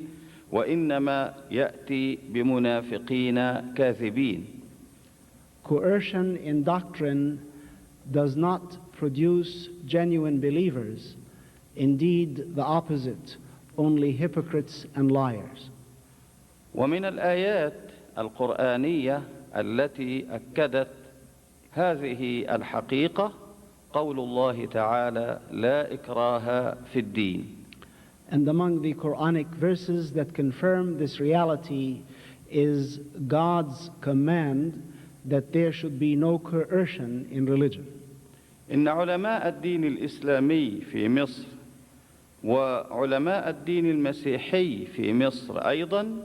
وإنما يأتي بمنافقين كاذبين. Coercion in doctrine does not produce genuine believers. Indeed, the opposite, only hypocrites and liars. ومن الآيات القرآنية التي أكدت هذه الحقيقة قول الله تعالى لا إكراه في الدين. And among the Quranic verses that confirm this reality is God's command that there should be no coercion in religion. إن علماء الدين الإسلامي في مصر وعلماء الدين المسيحي في مصر أيضا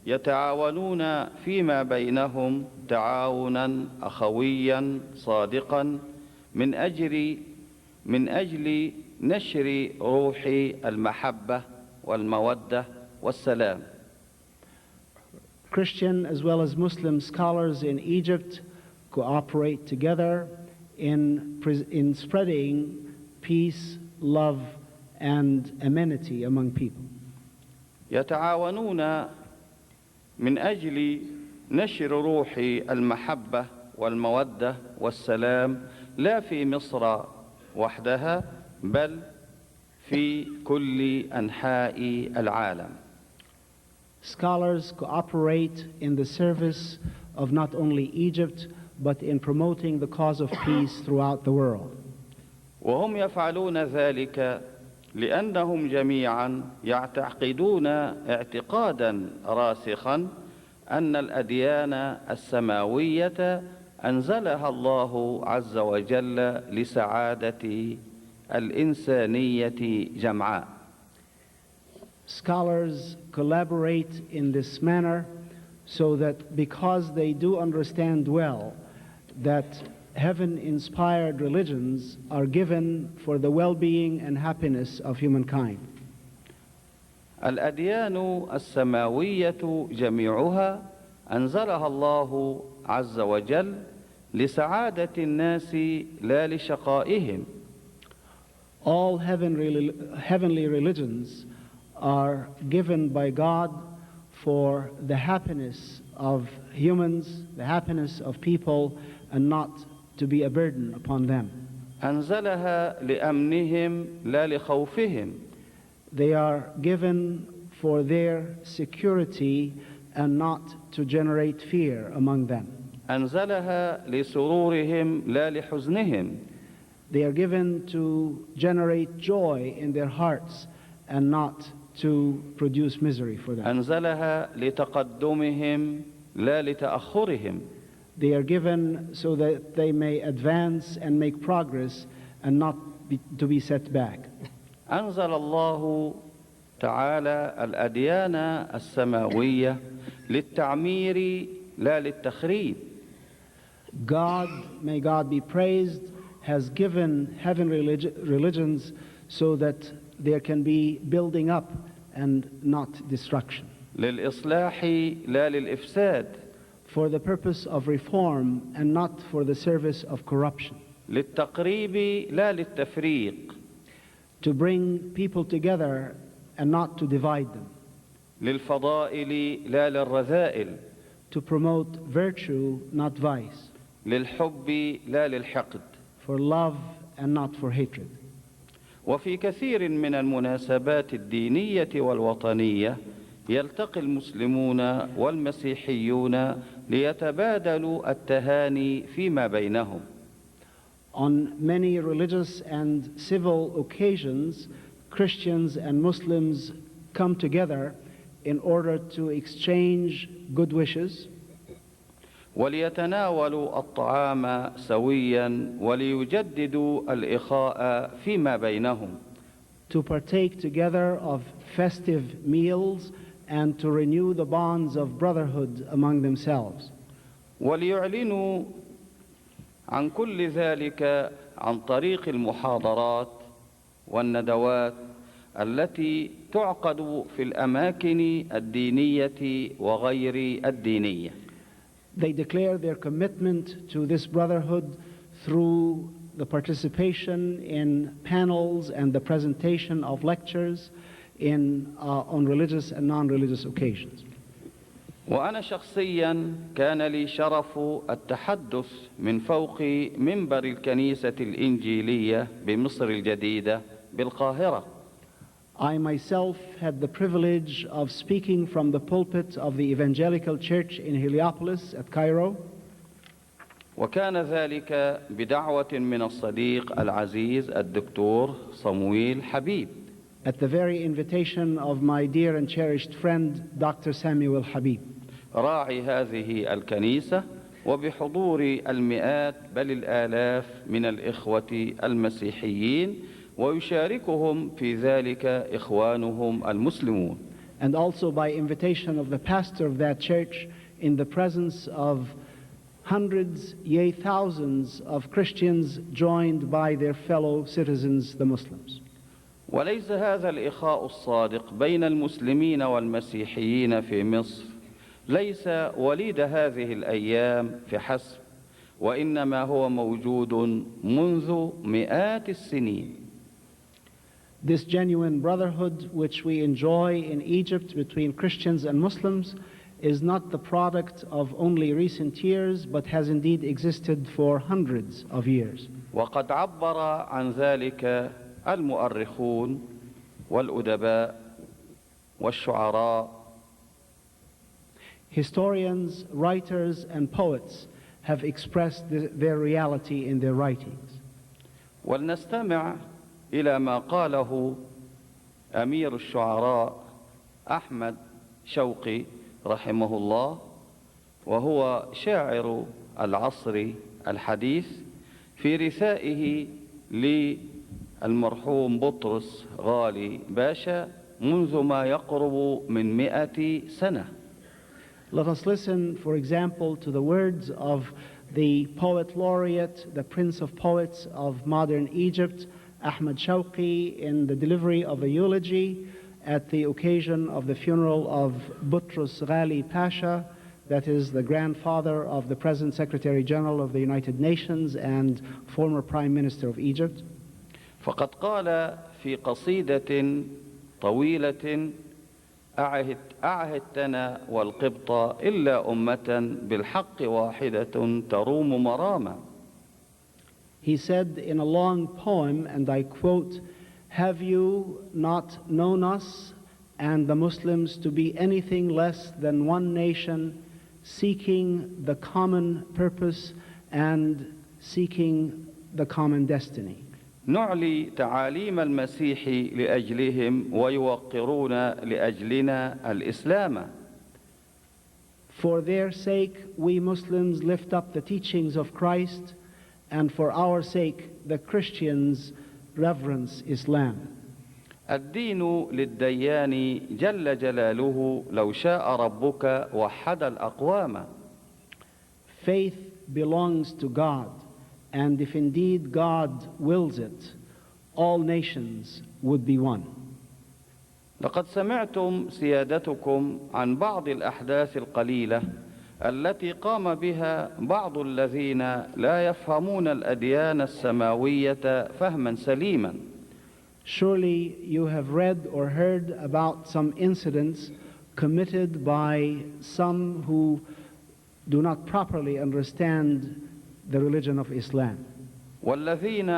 يتعاونون فيما بينهم تعاونا أخويا صادقا من أجل نشر روح المحبة والمودة والسلام. Christian as well as Muslim scholars in Egypt cooperate together in spreading peace, love, and amenity among people. يتعاونون من أجل نشر روح المحبة والمودة والسلام لا في مصر وحدها بل في كل أنحاء العالم. Scholars cooperate in the service of not only Egypt but in promoting the cause of peace throughout the world. وهم يفعلون ذلك لأنهم جميعا يعتقدون اعتقادا راسخا أن الأديان السماوية أنزلها الله عز وجل لسعادة الإنسانية جمعاء. Scholars collaborate in this manner so that because they do understand well that heaven-inspired religions are given for the well-being and happiness of humankind. الأديان السماوية جميعها أنزلها الله عز وجل لسعادة الناس لا لشقائهم. All heavenly religions are given by God for the happiness of humans, the happiness of people, and not to be a burden upon them. أنزلها لأمنهم لا لخوفهم. They are given for their security and not to generate fear among them. أنزلها لسرورهم لا لحزنهم. They are given to generate joy in their hearts and not to produce misery for them. أنزلها لتقدمهم لا لتأخرهم. They are given so that they may advance and make progress and not to be set back. أنزل الله تعالى الأديان السماوية للتعمير لا للتخريب. God, may God be praised, has given heavenly religions so that there can be building up and not destruction. للإصلاح لا للإفساد. For the purpose of reform and not for the service of corruption. للتقريب لا للتفريق. To bring people together and not to divide them. للفضائل لا للرذائل. To promote virtue, not vice. للحب لا للحقد. For love and not for hatred. وفي كثير من المناسبات الدينية والوطنية يلتقي المسلمون والمسيحيون ليتبادلوا التهاني فيما بينهم. On many religious and civil occasions, Christians and Muslims come together in order to exchange good wishes. وليتناولوا الطعام سويا وليجددوا الإخاء فيما بينهم. To partake together of festive meals and to renew the bonds of brotherhood among themselves. وليعلنوا عن كل ذلك عن طريق المحاضرات والندوات التي تعقد في الأماكن الدينية وغير الدينية. They declare their commitment to this brotherhood through the participation in panels and the presentation of lectures on religious and non-religious occasions. وأنا شخصيا كان لي شرف التحدث من فوق منبر الكنيسة الإنجيلية بمصر الجديدة بالقاهرة. I myself had the privilege of speaking from the pulpit of the Evangelical Church in Heliopolis at Cairo. وكان ذلك بدعوة من الصديق العزيز الدكتور صمويل حبيب. At the very invitation of my dear and cherished friend, Dr. Samuel Habib. راعي هذه الكنيسة وبحضور المئات بل الآلاف من الإخوة المسيحيين ويشاركهم في ذلك إخوانهم المسلمون. And also by invitation of the pastor of that church in the presence of hundreds, yea thousands of Christians joined by their fellow citizens, the Muslims. وليس هذا الإخاء الصادق بين المسلمين والمسيحيين في مصر ليس وليد هذه الأيام فحسب، وإنما هو موجود منذ مئات السنين. This genuine brotherhood which we enjoy in Egypt between Christians and Muslims is not the product of only recent years, but has indeed existed for hundreds of years. وقد عبر عن ذلك المؤرخون والأدباء والشعراء. Historians, writers, and poets have expressed their reality in their writings. ولنستمع إلى ما قاله أمير الشعراء أحمد شوقي رحمه الله، وهو شاعر العصر الحديث، في رثائه للمرحوم بطرس غالي باشا منذ ما يقرب من 100 سنة. Let us listen, for example, to the words of the poet laureate, the prince of poets of modern Egypt, Ahmad Shawqi, in the delivery of a eulogy at the occasion of the funeral of Butrus Ghali Pasha, that is the grandfather of the present Secretary General of the United Nations and former Prime Minister of Egypt. فقد قال في قصيدة طويلة: أعهدتنا والقبط إلا أمة بالحق واحدة تروم مراما. He said in a long poem, and I quote, "Have you not known us and the Muslims to be anything less than one nation, seeking the common purpose and seeking the common destiny?" نعلي تعاليم المسيح لأجلهم ويوقرون لأجلنا الإسلام. For their sake, we Muslims lift up the teachings of Christ, and for our sake, the Christians reverence Islam. الدين للديان جل جلاله لو شاء ربك وحد الأقوام. Faith belongs to God, and if indeed God wills it, all nations would be one. لقد سمعتم سيادتكم عن بعض الأحداث القليلة التي قام بها بعض الذين لا يفهمون الأديان السماوية فهما سليما. Surely you have read or heard about some incidents committed by some who do not properly understand the religion of Islam. والذين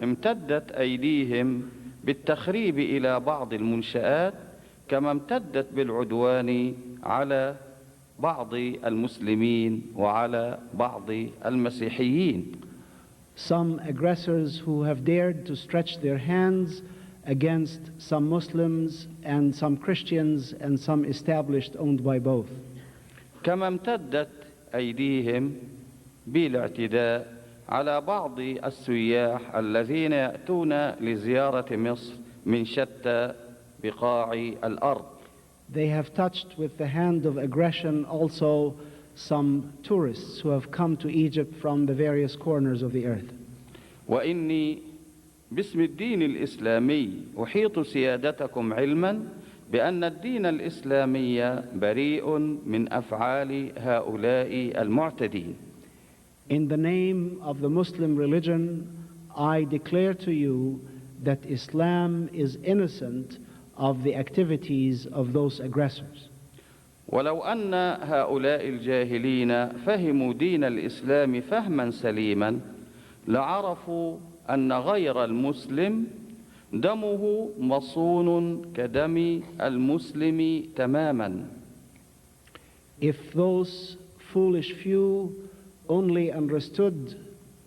امتدت أيديهم بالتخريب إلى بعض المنشآت كما امتدت بالعدوان على بعض المسلمين وعلى بعض المسيحيين. Some aggressors who have dared to stretch their hands against some Muslims and some Christians and some established owned by both. كما امتدت أيديهم بالاعتداء على بعض السياح الذين يأتون لزيارة مصر من شتى بقاع الأرض. They have touched with the hand of aggression also some tourists who have come to Egypt from the various corners of the earth. وإني باسم الدين الإسلامي أحيط سيادتكم علما بأن الدين الإسلامي بريء من أفعال هؤلاء المعتدين. In the name of the Muslim religion, I declare to you that Islam is innocent of the activities of those aggressors. ولو أن هؤلاء الجاهلين فهموا دين الإسلام فهما سليما لعرفوا أن غير المسلم دمه مصون كدم المسلم تماما. If those foolish few only understood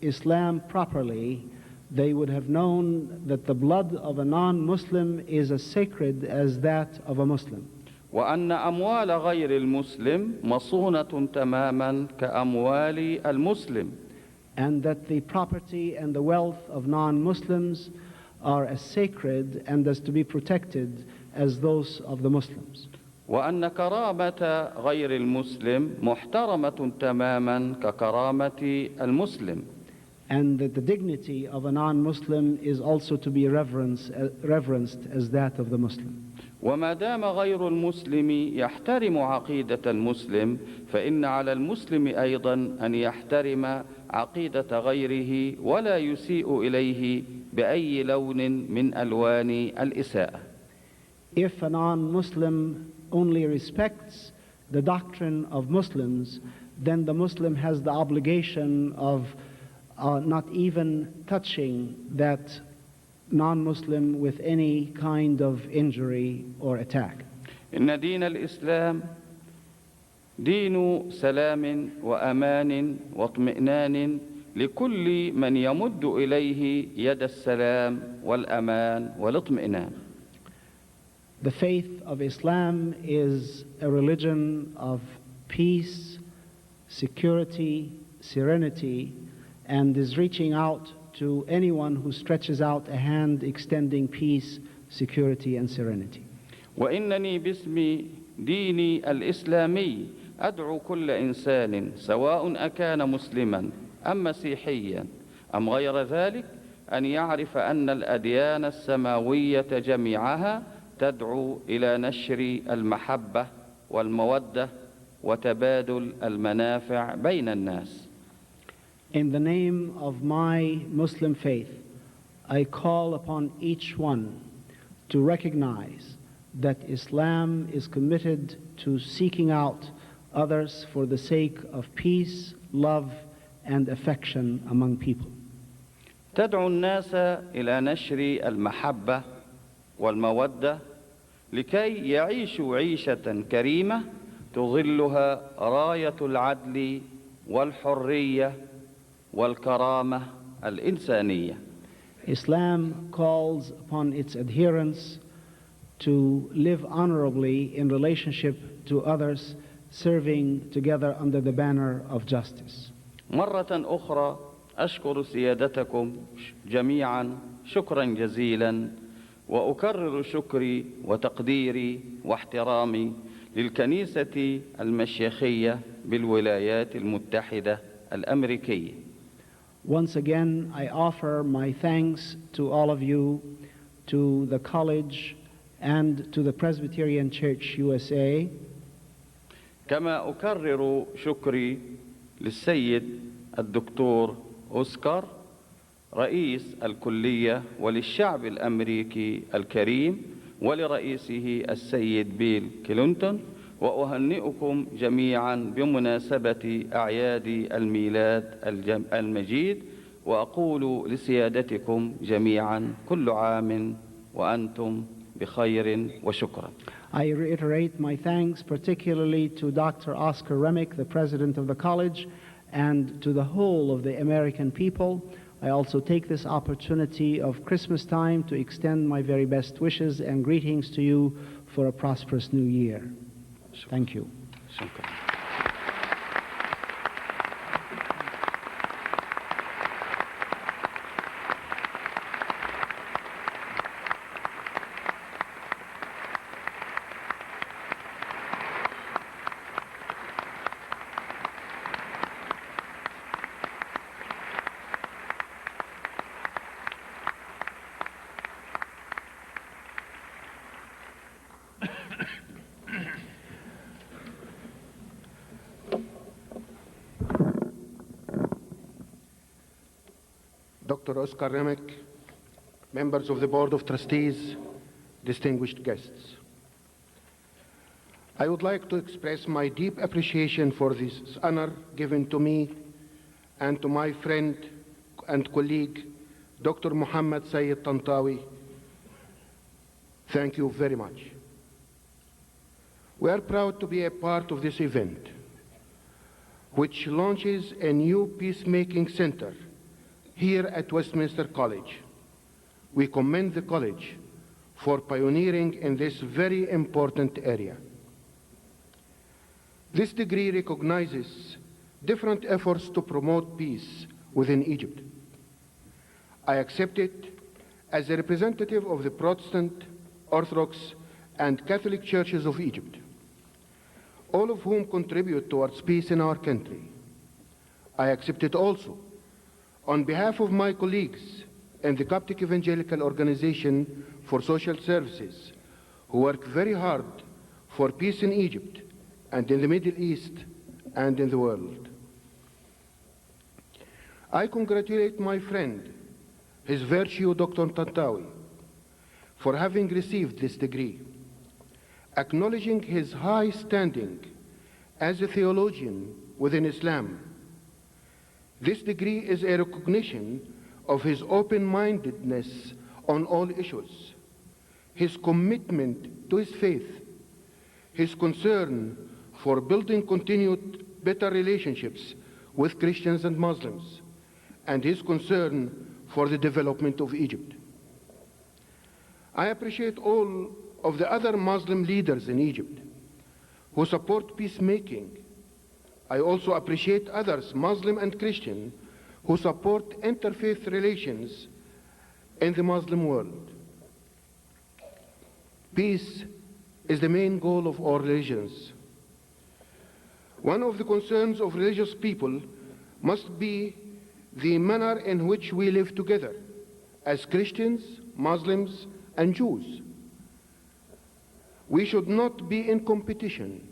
Islam properly, they would have known that the blood of a non-Muslim is as sacred as that of a Muslim. وأن أموال غير المسلم مصونة تماما كأموال المسلم. And that the property and the wealth of non-Muslims are as sacred and as to be protected as those of the Muslims. وأن كرامة غير المسلم محترمة تماما ككرامة المسلم. And that the dignity of a non-Muslim is also to be reverenced as that of the Muslim. وما دام غير المسلم يحترم عقيدة المسلم فإن على المسلم أيضا أن يحترم عقيدة غيره ولا يسيء إليه بأي لون من ألوان الإساءة. If a non-Muslim only respects the doctrine of Muslims, then the Muslim has the obligation of not even touching that non-Muslim with any kind of injury or attack. إن دين الإسلام دين سلام وأمان واطمئنان لكل من يمد إليه يد السلام والأمان والاطمئنان. The faith of Islam is a religion of peace, security, serenity, and is reaching out to anyone who stretches out a hand extending peace, security, and serenity. وإنني باسم ديني الإسلامي أدعو كل إنسان سواء أكان مسلما أم مسيحيا أم غير ذلك أن يعرف أن الأديان السماوية جميعها تدعو إلى نشر المحبة والمودة وتبادل المنافع بين الناس. In the name of my Muslim faith, I call upon each one to recognize that Islam is committed to seeking out others for the sake of peace, love, and affection among people. تدعو الناس إلى نشر المحبة والمودة لكي يعيشوا عيشة كريمة تظلها راية العدل والحرية والكرامة الإنسانية. Islam calls upon its adherents to live honorably in relationship to others, serving together under the banner of justice. مرة أخرى أشكر سيادتكم جميعا شكرا جزيلا وأكرر شكري وتقديري واحترامي للكنيسة المشيخية بالولايات المتحدة الأمريكية. Once again, I offer my thanks to all of you, to the college, and to the Presbyterian Church USA. كما أكرر شكري للسيد الدكتور أوسكار رئيس الكلية وللشعب الأمريكي الكريم ولرئيسه السيد بيل كلينتون وأهنئكم جميعا بمناسبة أعياد الميلاد المجيد وأقول لسيادتكم جميعا كل عام وأنتم بخير وشكرا. I reiterate my thanks particularly to Dr. Oscar Remick, the president of the college, and to the whole of the American people. I also take this opportunity of Christmas time to extend my very best wishes and greetings to you for a prosperous new year. Thank you. Dr. Oscar Remick, members of the Board of Trustees, distinguished guests. I would like to express my deep appreciation for this honor given to me and to my friend and colleague, Dr. Muhammad Sayyid Tantawi. Thank you very much. We are proud to be a part of this event, which launches a new peacemaking center here at Westminster College. We commend the college for pioneering in this very important area. This degree recognizes different efforts to promote peace within Egypt. I accept it as a representative of the Protestant, Orthodox, and Catholic churches of Egypt, all of whom contribute towards peace in our country. I accept it also on behalf of my colleagues in the Coptic Evangelical Organization for Social Services, who work very hard for peace in Egypt and in the Middle East and in the world. I congratulate my friend, His Virtue Dr. Tantawi, for having received this degree, acknowledging his high standing as a theologian within Islam. This degree is a recognition of his open-mindedness on all issues, his commitment to his faith, his concern for building continued better relationships with Christians and Muslims, and his concern for the development of Egypt. I appreciate all of the other Muslim leaders in Egypt who support peacemaking. I also appreciate others, Muslim and Christian, who support interfaith relations in the Muslim world. Peace is the main goal of all religions. One of the concerns of religious people must be the manner in which we live together as Christians, Muslims, and Jews. We should not be in competition.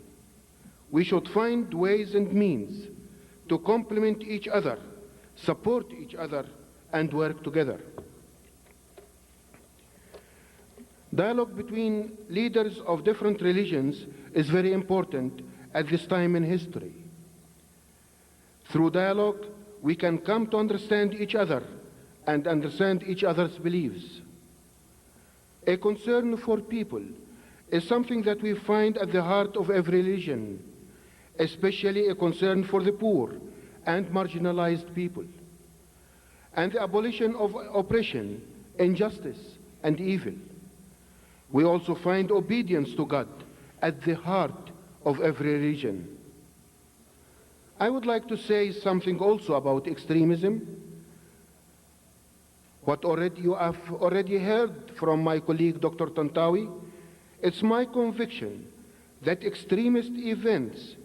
We should find ways and means to complement each other, support each other, and work together. Dialogue between leaders of different religions is very important at this time in history. Through dialogue, we can come to understand each other and understand each other's beliefs. A concern for people is something that we find at the heart of every religion, especially a concern for the poor and marginalized people, and the abolition of oppression, injustice, and evil. We also find obedience to God at the heart of every religion. I would like to say something also about extremism. What you have already heard from my colleague Dr. Tantawi, it's my conviction that extremist events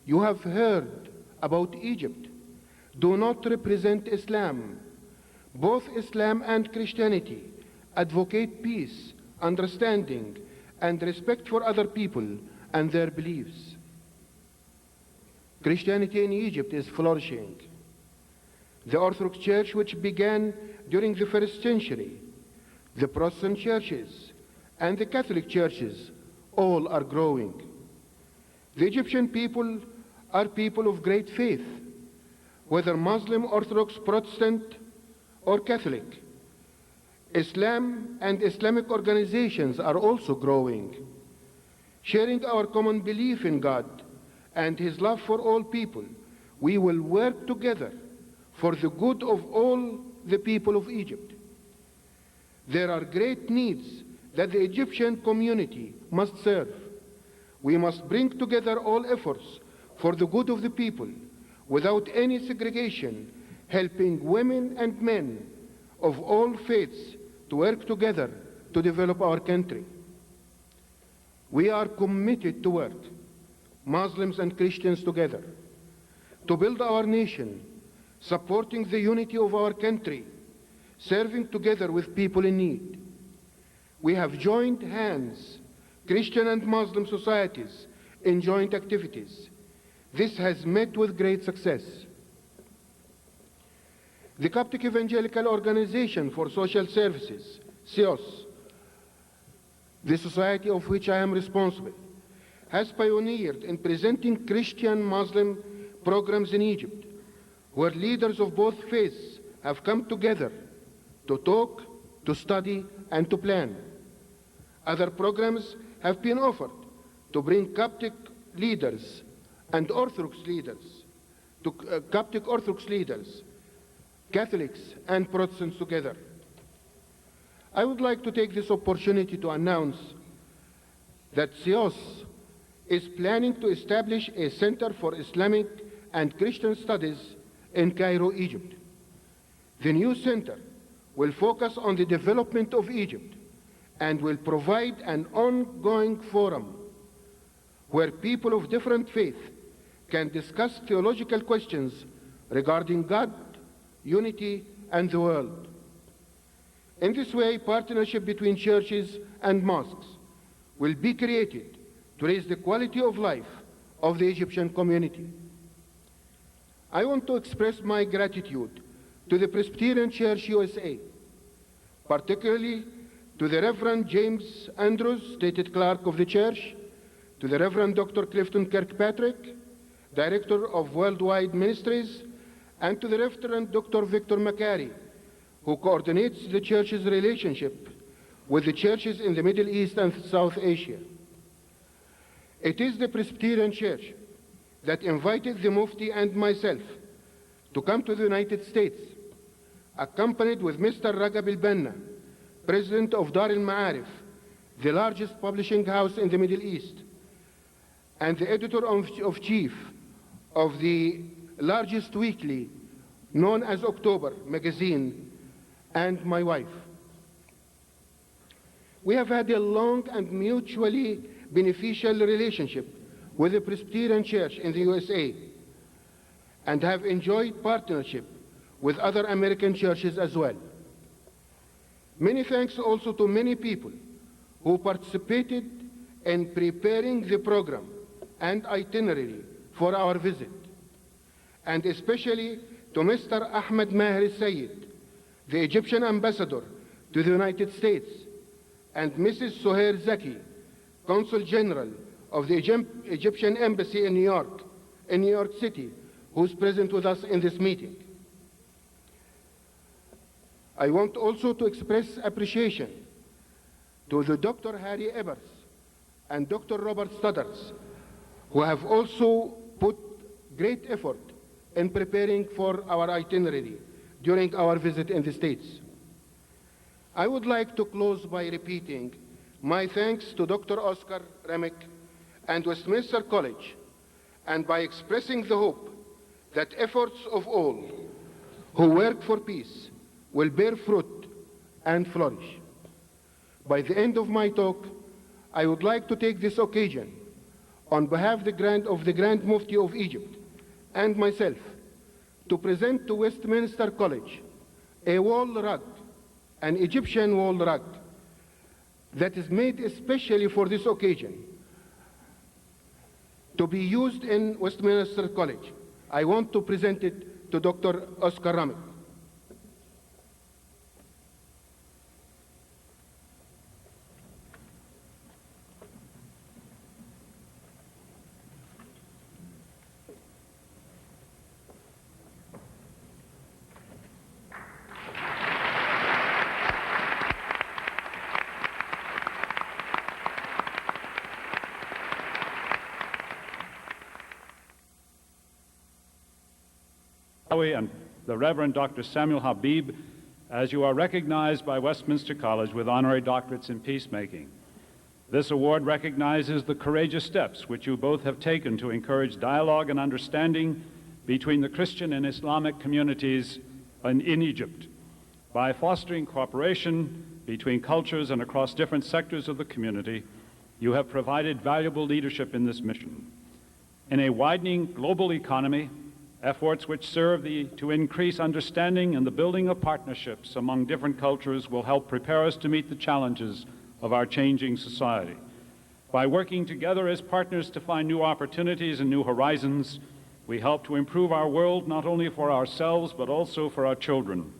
you have heard about Egypt do not represent Islam. Both Islam and Christianity advocate peace, understanding, and respect for other people and their beliefs. Christianity in Egypt is flourishing. The Orthodox Church, which began during the 1st century, the Protestant churches, and the Catholic churches, all are growing. The Egyptian people are people of great faith, whether Muslim, Orthodox, Protestant, or Catholic. Islam and Islamic organizations are also growing. Sharing our common belief in God and His love for all people, we will work together for the good of all the people of Egypt. There are great needs that the Egyptian community must serve. We must bring together all efforts for the good of the people without any segregation, helping women and men of all faiths to work together to develop our country. We are committed to work, Muslims and Christians together, to build our nation, supporting the unity of our country, serving together with people in need. We have joined hands, Christian and Muslim societies, in joint activities. This has met with great success. The Coptic Evangelical Organization for Social Services, CEOS, the society of which I am responsible, has pioneered in presenting Christian-Muslim programs in Egypt, where leaders of both faiths have come together to talk, to study, and to plan. Other programs have been offered to bring Coptic leaders and Orthodox leaders, Coptic Orthodox leaders, Catholics and Protestants together. I would like to take this opportunity to announce that CIOS is planning to establish a Center for Islamic and Christian Studies in Cairo, Egypt. The new center will focus on the development of Egypt and will provide an ongoing forum where people of different faith can discuss theological questions regarding God, unity, and the world. In this way, partnership between churches and mosques will be created to raise the quality of life of the Egyptian community. I want to express my gratitude to the Presbyterian Church USA, particularly to the Reverend James Andrews, stated clerk of the church, to the Reverend Dr. Clifton Kirkpatrick, Director of Worldwide Ministries, and to the Reverend Dr. Victor Macari, who coordinates the church's relationship with the churches in the Middle East and South Asia. It is the Presbyterian Church that invited the Mufti and myself to come to the United States, accompanied with Mr. Ragab al-Banna, President of Dar al-Ma'arif, the largest publishing house in the Middle East, and the editor-in-chief of the largest weekly known as October magazine, and my wife. We have had a long and mutually beneficial relationship with the Presbyterian Church in the USA and have enjoyed partnership with other American churches as well. Many thanks also to many people who participated in preparing the program and itinerary for our visit, and especially to Mr. Ahmed Maher Sayed, the Egyptian ambassador to the United States, and Mrs. Sohair Zaki, Consul General of the Egyptian Embassy in New York City, who's present with us in this meeting. I want also to express appreciation to the Dr. Harry Ebers and Dr. Robert Studders, who have also put great effort in preparing for our itinerary during our visit in the States. I would like to close by repeating my thanks to Dr. Oscar Remick and Westminster College, and by expressing the hope that efforts of all who work for peace will bear fruit and flourish. By the end of my talk, I would like to take this occasion on behalf of the Grand Mufti of Egypt and myself to present to Westminster College a wall rug, an Egyptian wall rug, that is made especially for this occasion to be used in Westminster College. I want to present it to Dr. Oscar Remick. And the Reverend Dr. Samuel Habib, as you are recognized by Westminster College with honorary doctorates in peacemaking. This award recognizes the courageous steps which you both have taken to encourage dialogue and understanding between the Christian and Islamic communities in Egypt. By fostering cooperation between cultures and across different sectors of the community, you have provided valuable leadership in this mission. In a widening global economy, efforts which serve to increase understanding and the building of partnerships among different cultures will help prepare us to meet the challenges of our changing society. By working together as partners to find new opportunities and new horizons, we help to improve our world not only for ourselves but also for our children.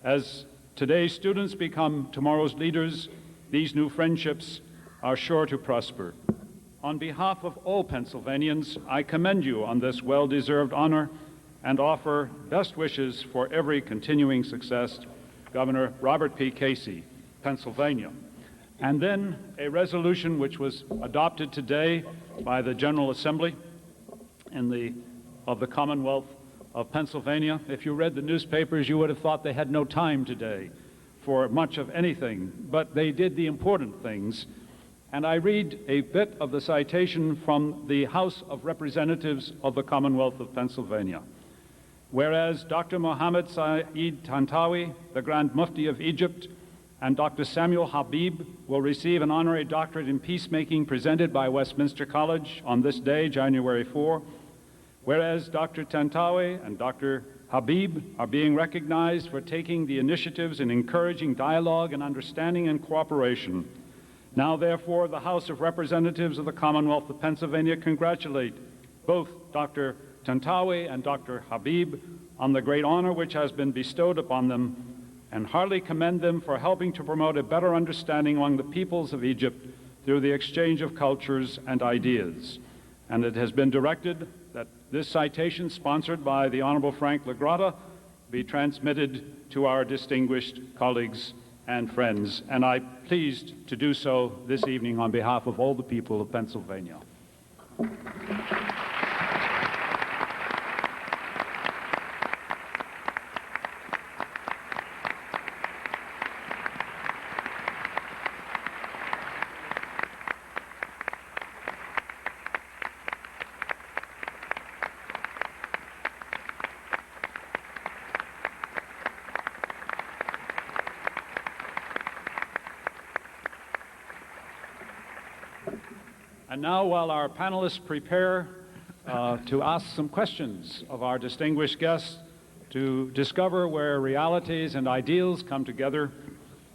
As today's students become tomorrow's leaders, these new friendships are sure to prosper. on behalf of all Pennsylvanians, I commend you on this well-deserved honor and offer best wishes for every continuing success. Governor Robert P. Casey, Pennsylvania. And then a resolution which was adopted today by the General Assembly of the Commonwealth of Pennsylvania. If you read the newspapers, you would have thought they had no time today for much of anything, but they did the important things. And I read a bit of the citation from the House of Representatives of the Commonwealth of Pennsylvania. Whereas Dr. Mohammed Saeed Tantawi, the Grand Mufti of Egypt, and Dr. Samuel Habib will receive an honorary doctorate in peacemaking presented by Westminster College on this day, January 4. Whereas Dr. Tantawi and Dr. Habib are being recognized for taking the initiatives in encouraging dialogue and understanding and cooperation. Now, therefore, the House of Representatives of the Commonwealth of Pennsylvania congratulate both Dr. Tantawi and Dr. Habib on the great honor which has been bestowed upon them, and heartily commend them for helping to promote a better understanding among the peoples of Egypt through the exchange of cultures and ideas. And it has been directed that this citation, sponsored by the Honorable Frank LaGrotta, be transmitted to our distinguished colleagues and friends. And I'm pleased to do so this evening on behalf of all the people of Pennsylvania. And now, while our panelists prepare to ask some questions of our distinguished guests to discover where realities and ideals come together,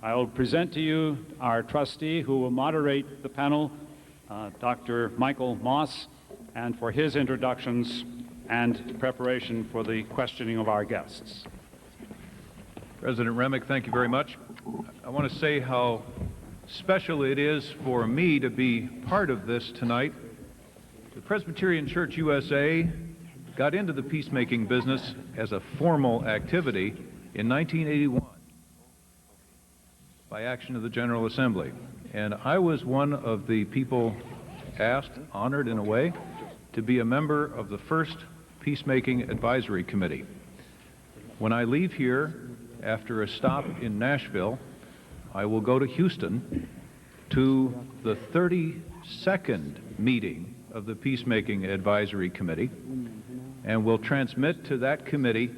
I will present to you our trustee who will moderate the panel, Dr. Michael Moss, and for his introductions and preparation for the questioning of our guests. President Remick, thank you very much. I want to say how special it is for me to be part of this tonight. The Presbyterian Church USA got into the peacemaking business as a formal activity in 1981 by action of the General Assembly. And I was one of the people asked, honored in a way, to be a member of the first Peacemaking Advisory Committee. When I leave here after a stop in Nashville, I will go to Houston to the 32nd meeting of the Peacemaking Advisory Committee, and will transmit to that committee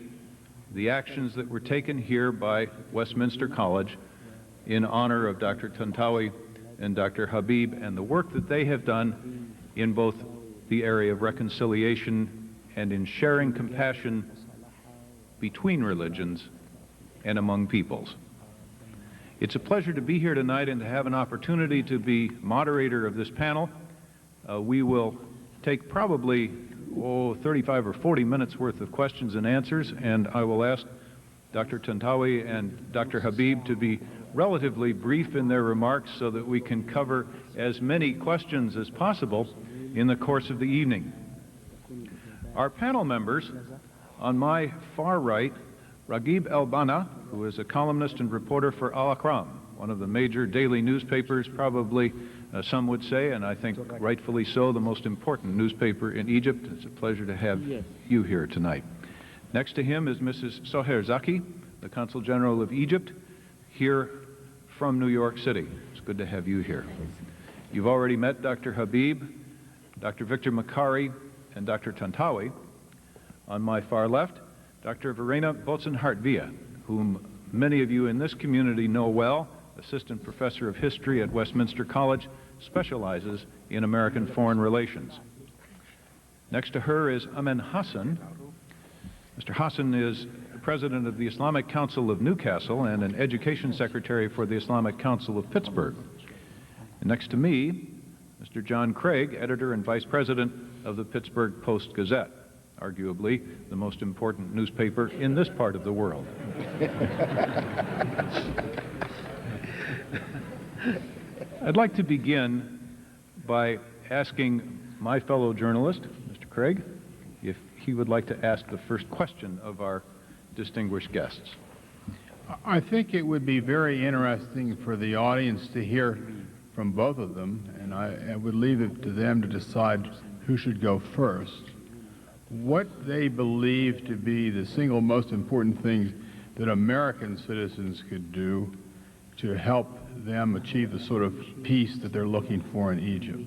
the actions that were taken here by Westminster College in honor of Dr. Tantawi and Dr. Habib and the work that they have done in both the area of reconciliation and in sharing compassion between religions and among peoples. It's a pleasure to be here tonight and to have an opportunity to be moderator of this panel. We will take probably 35 or 40 minutes worth of questions and answers, and I will ask Dr. Tantawi and Dr. Habib to be relatively brief in their remarks so that we can cover as many questions as possible in the course of the evening. Our panel members, on my far right, Raghib El-Banna, who is a columnist and reporter for Al-Akram, one of the major daily newspapers, probably some would say, and I think rightfully so, the most important newspaper in Egypt. It's a pleasure to have you here tonight. Next to him is Mrs. Soher Zaki, the Consul General of Egypt, here from New York City. It's good to have you here. You've already met Dr. Habib, Dr. Victor Makari, and Dr. Tantawi. On my far left, Dr. Verena Botzen-Hartvia, whom many of you in this community know well, Assistant Professor of History at Westminster College, specializes in American foreign relations. Next to her is Amen Hassan. Mr. Hassan is President of the Islamic Council of Newcastle and an Education Secretary for the Islamic Council of Pittsburgh. And next to me, Mr. John Craig, Editor and Vice President of the Pittsburgh Post-Gazette, arguably the most important newspaper in this part of the world. I'd like to begin by asking my fellow journalist, Mr. Craig, if he would like to ask the first question of our distinguished guests. I think it would be very interesting for the audience to hear from both of them, and I would leave it to them to decide who should go first. What they believe to be the single most important things that American citizens could do to help them achieve the sort of peace that they're looking for in Egypt.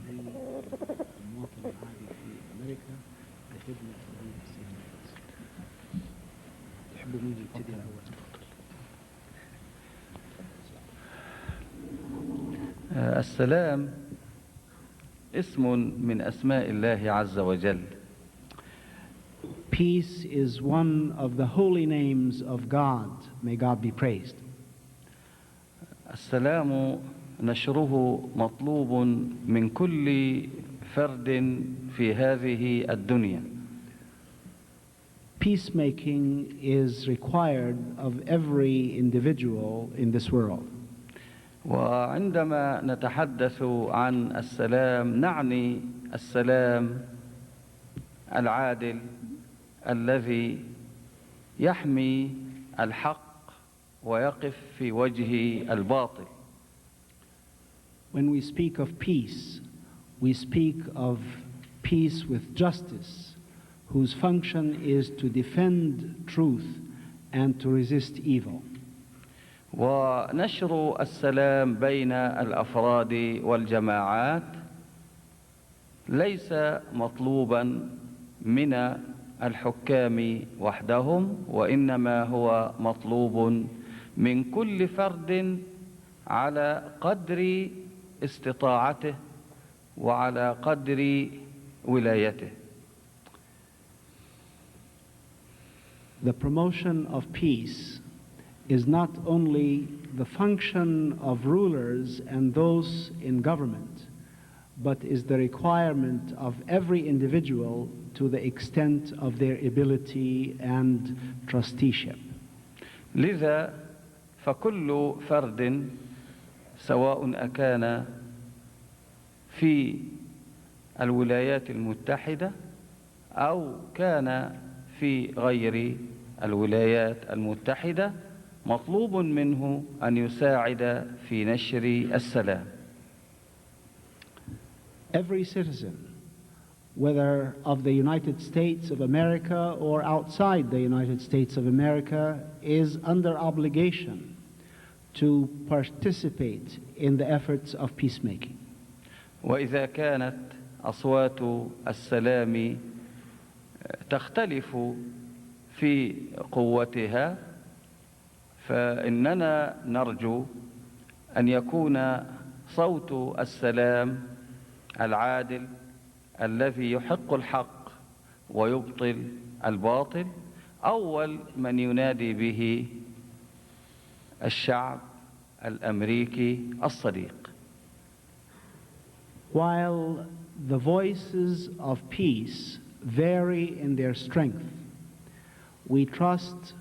السلام اسم من أسماء الله عز وجل. Peace is one of the holy names of God. May God be praised. السلام نشره مطلوب من كل فرد في هذه الدنيا. Peacemaking is required of every individual in this world. وعندما نتحدث عن السلام نعني السلام العادل الذي يحمي الحق ويقف في وجه الباطل. When we speak of peace, we speak of peace with justice, whose function is to defend truth and to resist evil. ونشر السلام بين الأفراد والجماعات ليس مطلوبا من الحكام وحدهم، وإنما هو مطلوب من كل فرد على قدر استطاعته وعلى قدر ولايته. The promotion of peace is not only the function of rulers and those in government, but is the requirement of every individual to the extent of their ability and trusteeship. لذا فكل فرد سواء أكان في الولايات المتحدة أو كان في غير الولايات المتحدة مطلوب منه أن يساعد في نشر السلام. Every citizen, whether of the United States of America or outside the United States of America, is under obligation to participate in the efforts of peacemaking. وإذا كانت أصوات السلام تختلف في قوتها فإننا نرجو أن يكون صوت السلام العادل الذي يحق الحق ويبطل الباطل أول من ينادي به الشعب الأمريكي الصديق. While the voices of peace vary in their strength, we trust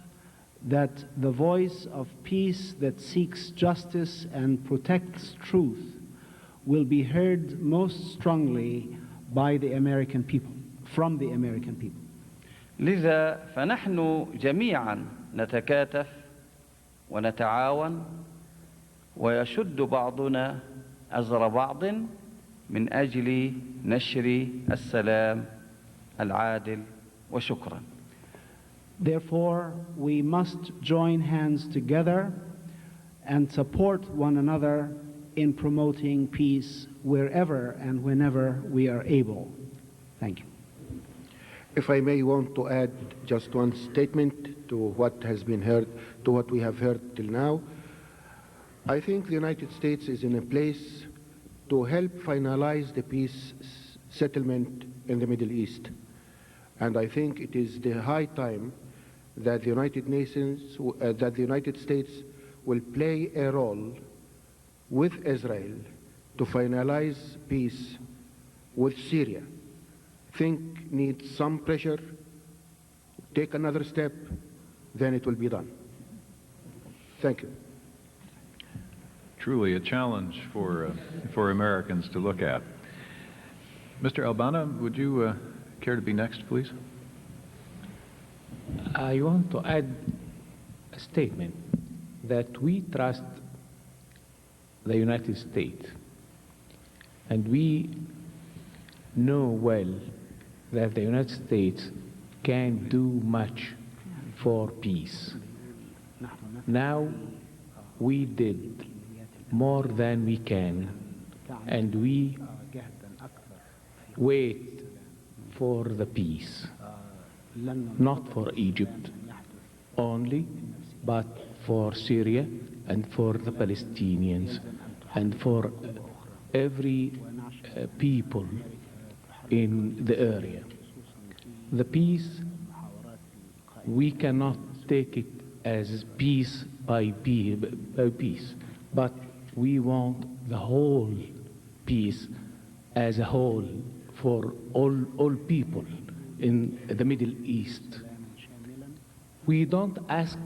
that the voice of peace that seeks justice and protects truth will be heard most strongly by the American people, from the American people. لذا فنحن جميعا نتكاتف ونتعاون ويشد بعضنا أزر بعض من أجل نشر السلام العادل وشكرا. Therefore, we must join hands together and support one another in promoting peace wherever and whenever we are able. Thank you. If I may want to add just one statement to what has been heard, to what we have heard till now. I think the United States is in a place to help finalize the peace settlement in the Middle East. And I think it is the high time that the United States will play a role with Israel to finalize peace with Syria. I think needs some pressure, take another step, then it will be done. Thank you. Truly a challenge for Americans to look at. Mr. Albana, would you care to be next, please? I want to add a statement that we trust the United States, and we know well that the United States can do much for peace. Now we did more than we can, and we wait for the peace, not for Egypt only, but for Syria and for the Palestinians and for every people in the area. The peace, we cannot take it as piece by piece, but we want the whole peace as a whole for all people in the Middle East. We don't ask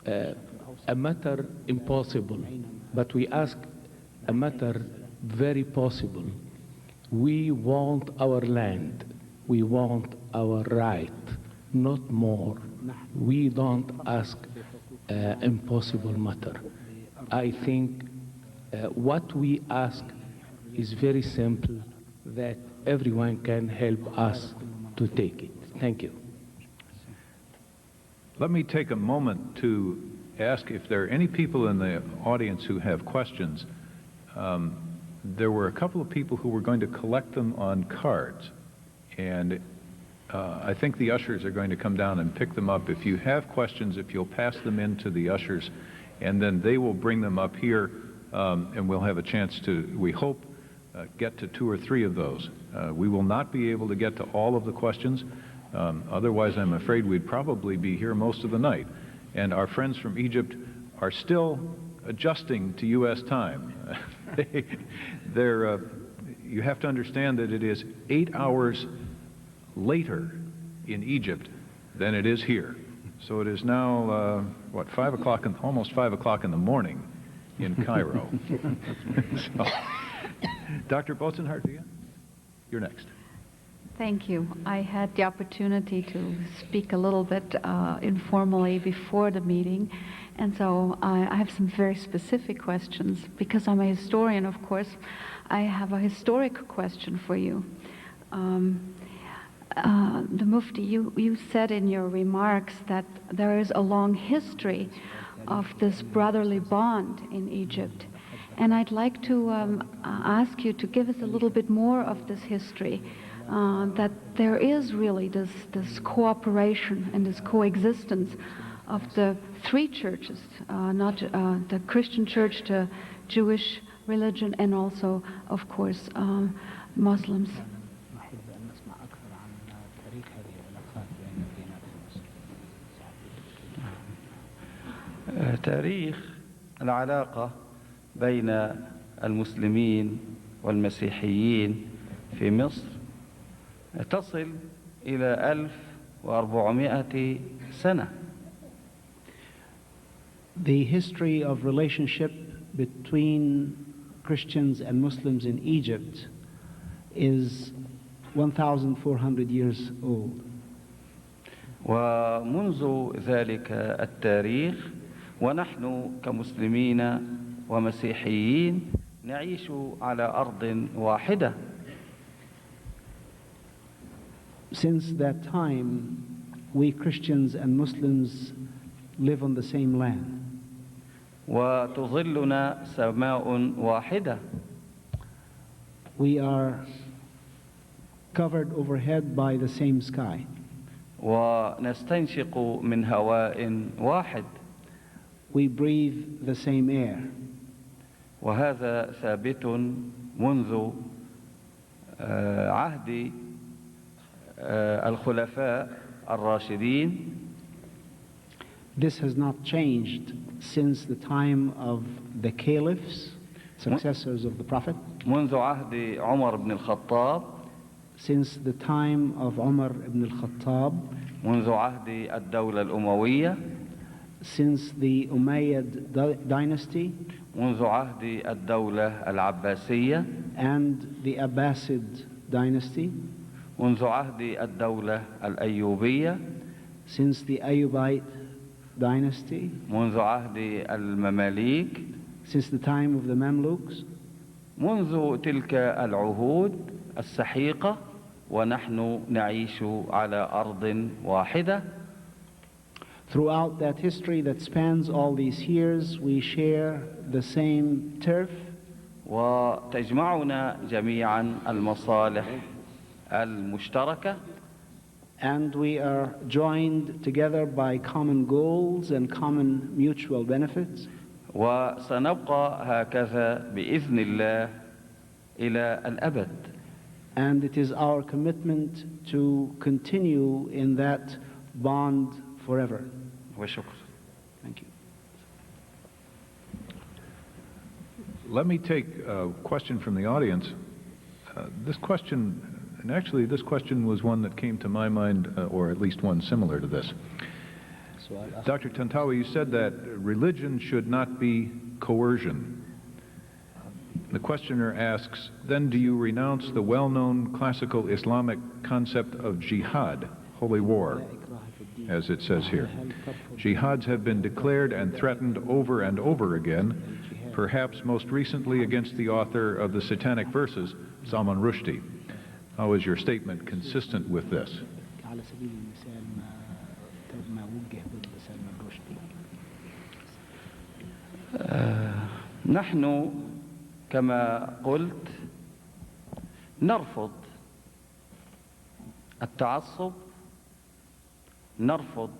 a matter impossible, but we ask a matter very possible. We want our land, we want our right, not more. We don't ask impossible matter. I think what we ask is very simple, that everyone can help us to take it. Thank you. Let me take a moment to ask if there are any people in the audience who have questions. There were a couple of people who were going to collect them on cards, and I think the ushers are going to come down and pick them up. If you have questions, if you'll pass them in to the ushers, and then they will bring them up here, and we'll have a chance to, we hope, get to 2 or 3 of those. We will not be able to get to all of the questions. Otherwise, I'm afraid we'd probably be here most of the night. And our friends from Egypt are still adjusting to U.S. time. You have to understand that it is 8 hours later in Egypt than it is here. So it is now, what, 5 o'clock, almost 5 o'clock in the morning in Cairo. So, Dr. Bosenhart, you're next. Thank you. I had the opportunity to speak a little bit informally before the meeting, and so I have some very specific questions. Because I'm a historian, of course, I have a historic question for you. The Mufti, you said in your remarks that there is a long history of this brotherly bond in Egypt. And I'd like to ask you to give us a little bit more of this history, that there is really this cooperation and this coexistence of the 3 churches, not the Christian church, the Jewish religion, and also, of course, Muslims. تاريخ العلاقة بين المسلمين والمسيحيين في مصر تصل إلى 1400 سنة. The history of relationship between Christians and Muslims in Egypt is 1,400 years old. ومنذ ذلك التاريخ ونحن كمسلمين ومسيحيين نعيش على أرض واحدة. Since that time, we Christians and Muslims live on the same land. وتظلنا سماء واحدة. We are covered overhead by the same sky. ونستنشق من هواء واحد. We breathe the same air. وهذا ثابت منذ عهد الخلفاء الراشدين. This has not changed since the time of the caliphs, successors of the Prophet. منذ عهد عمر بن الخطاب. Since the time of Umar ibn al-Khattab. منذ عهد الدولة الأموية. Since the Umayyad dynasty. منذ عهد الدولة العباسية. And the Abbasid dynasty, منذ عهد الدولة الأيوبية، since the Ayyubite dynasty, منذ عهد المماليك، since the time of the Mamluks, منذ تلك العهود السحيقة، ونحن نعيش على أرض واحدة. throughout that history that spans all these years, we share the same turf, وتجمعنا جميعا المصالح المشتركة، and we are joined together by common goals and common mutual benefits. وسنبقى هكذا بإذن الله إلى الأبد. And it is our commitment to continue in that bond forever. وشكرا. Thank you. Let me take a question from the audience. This question, and actually this question was one that came to my mind, or at least one similar to this. Dr. Tantawi, you said that religion should not be coercion. The questioner asks, then do you renounce the well-known classical Islamic concept of jihad, holy war, as it says here? Jihads have been declared and threatened over and over again, perhaps most recently against the author of the Satanic Verses, Salman Rushdie. How is your statement consistent with this? نحن كما قلت نرفض التعصب، نرفض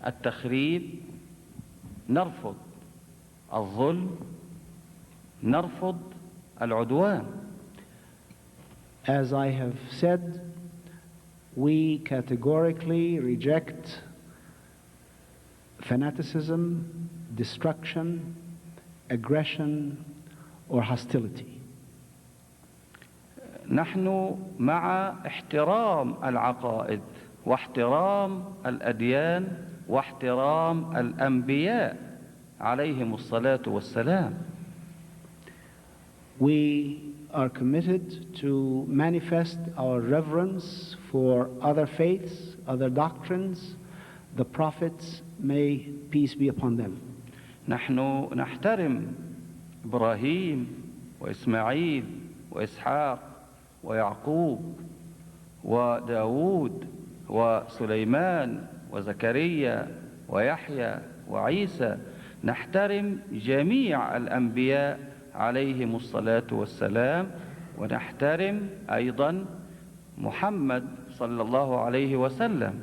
التخريب، نرفض الظلم، نرفض العدوان. As I have said, we categorically reject fanaticism, destruction, aggression, or hostility. نحن مع احترام العقائد واحترام الأديان واحترام الأنبياء عليهم الصلاة والسلام. We are committed to manifest our reverence for other faiths, other doctrines, the prophets, may peace be upon them. نحن نحترم إبراهيم وإسماعيل وإسحاق ويعقوب وداود وسليمان وزكريا ويحيى وعيسى، نحترم جميع الأنبياء عليهم الصلاة والسلام، ونحترم أيضا محمد صلى الله عليه وسلم.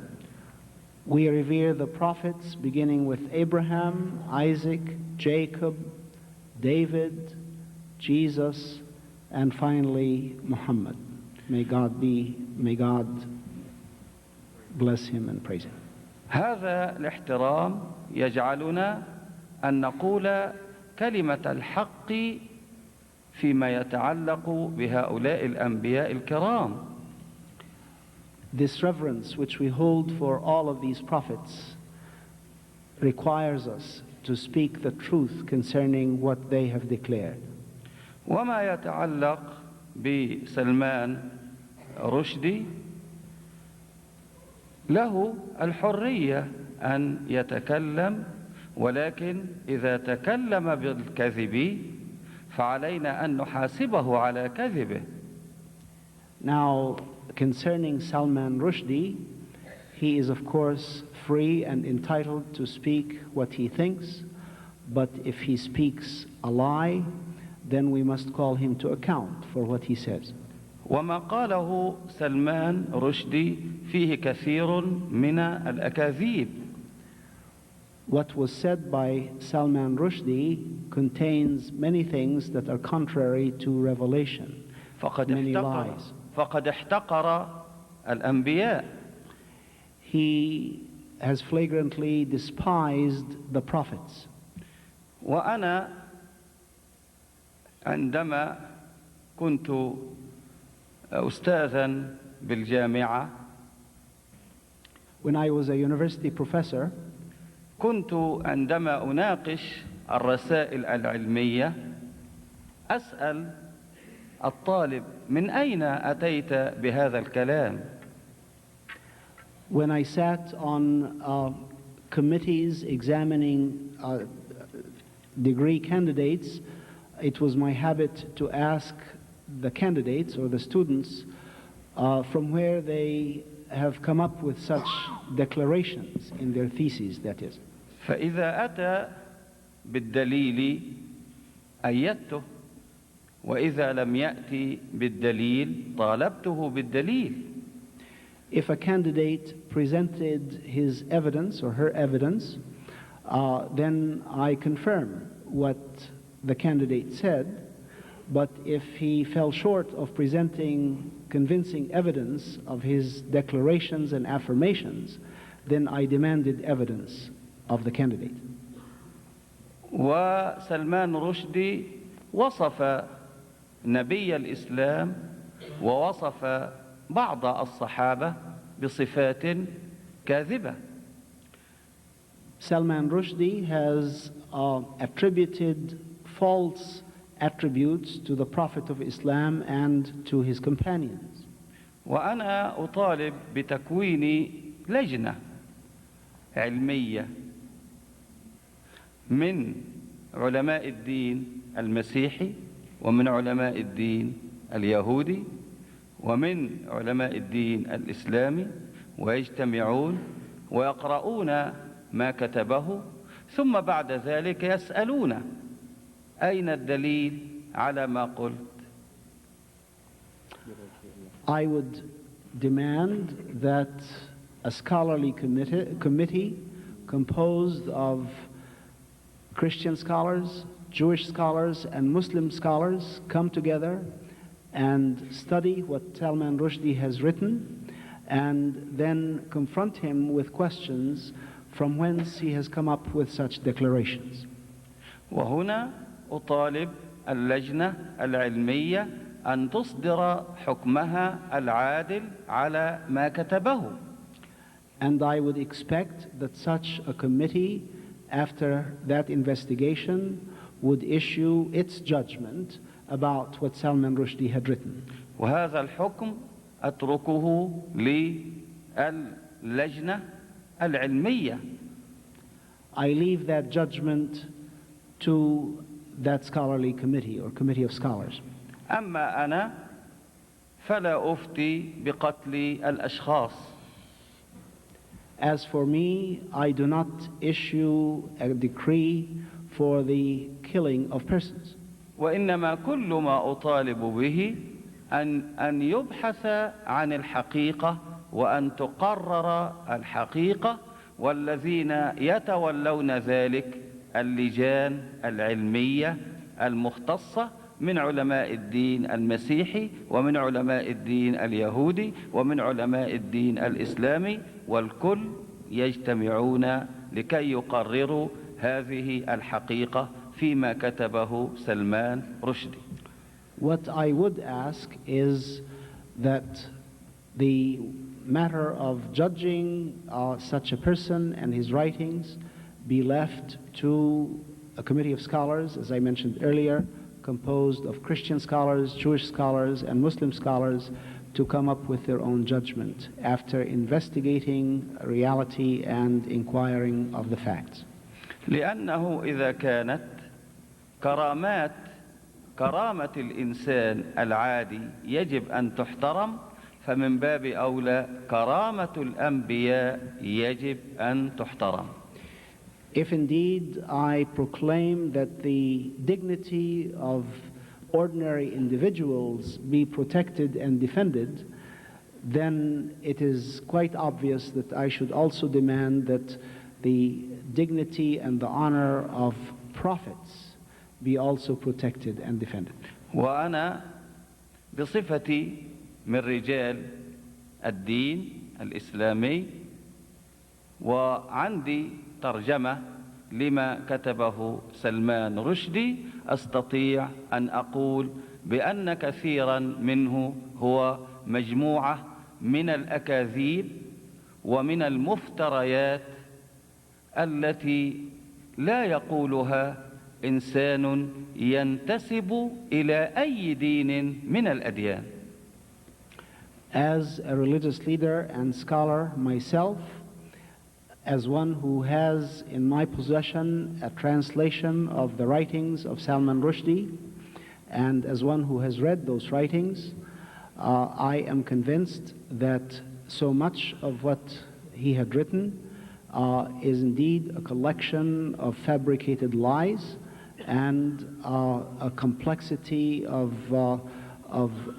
We revere the prophets beginning with Abraham, Isaac, Jacob, David, Jesus, and finally Muhammad. May God bless him and praise him. هذا الاحترام يجعلنا أن نقول كلمة الحق فيما يتعلق بهؤلاء الأنبياء الكرام. This reverence which we hold for all of these prophets requires us to speak the truth concerning what they have declared. وما يتعلق بسلمان رشدي له الحرية أن يتكلم، ولكن إذا تكلم بالكذب فعلينا أن نحاسبه على كذبه. Now, concerning Salman Rushdie, he is of course free and entitled to speak what he thinks, but if he speaks a lie, then we must call him to account for what he says. وما قاله سلمان رشدي فيه كثير من الأكاذيب. What was said by Salman Rushdie contains many things that are contrary to revelation, many lies. فقد احتقر الأنبياء. He has flagrantly despised the prophets. وأنا عندما كنت أستاذا بالجامعة، when I was a university professor, كنت عندما أناقش الرسائل العلمية أسأل الطالب: من أين أتيت بهذا الكلام؟ When I sat on committees examining degree candidates, it was my habit to ask the candidates or the students from where they have come up with such declarations in their theses, that is. فإذا أتى بالدليل أيدته، وإذا لم يأتي بالدليل طالبته بالدليل. If a candidate presented his evidence or her evidence, then I confirm what the candidate said. But if he fell short of presenting convincing evidence of his declarations and affirmations, then I demanded evidence of the candidate. وسلمان رشدي وصف نبي الإسلام ووصف بعض الصحابة بصفات كاذبة. Salman Rushdie has attributed false attributes to the Prophet of Islam and to his companions. وأنا أطالب بتكوين لجنة علمية من علماء الدين المسيحي ومن علماء الدين اليهودي ومن علماء الدين الإسلامي، ويجتمعون ويقرؤون ما كتبه، ثم بعد ذلك يسألون أين الدليل على ما قلت. I would demand that a scholarly committee composed of Christian scholars, Jewish scholars, and Muslim scholars come together and study what Salman Rushdie has written, and then confront him with questions from whence he has come up with such declarations. وهنا أطالب اللجنة العلمية أن تصدر حكمها العادل على ما كتبه. And I would expect that such a committee, after that investigation, would issue its judgment about what Salman Rushdie had written. وهذا الحكم أتركه للجنة العلمية. I leave that judgment to that scholarly committee or committee of scholars. أما أنا فلا أفتي بقتل الأشخاص. As for me, I do not issue a decree for the killing of persons. وإنما كل ما أطالب به أن يبحث عن الحقيقة وأن تقرر الحقيقة، والذين يتولون ذلك اللجان العلمية المختصة من علماء الدين المسيحي ومن علماء الدين اليهودي ومن علماء الدين الإسلامي، والكل يجتمعون لكي يقرروا هذه الحقيقة فيما كتبه سلمان رشدي. What I would ask is that the matter of judging such a person and his writings be left to a committee of scholars, as I mentioned earlier, composed of Christian scholars, Jewish scholars, and Muslim scholars, to come up with their own judgment after investigating reality and inquiring of the facts. لأنه إذا كانت كرامة الإنسان العادي يجب أن تحترم، فمن باب أولى كرامة الأنبياء يجب أن تحترم. If indeed I proclaim that the dignity of ordinary individuals be protected and defended, then it is quite obvious that I should also demand that the dignity and the honor of prophets be also protected and defended. وأنا بصفتي من رجال الدين الإسلامي وعندي ترجمة لما كتبه سلمان رشدي، أستطيع أن أقول بأن كثيرا منه هو مجموعة من الأكاذيب ومن المفتريات التي لا يقولها إنسان ينتسب إلى أي دين من الأديان. As a religious leader and scholar myself, as one who has in my possession a translation of the writings of Salman Rushdie, and as one who has read those writings, I am convinced that so much of what he had written is indeed a collection of fabricated lies and a complexity of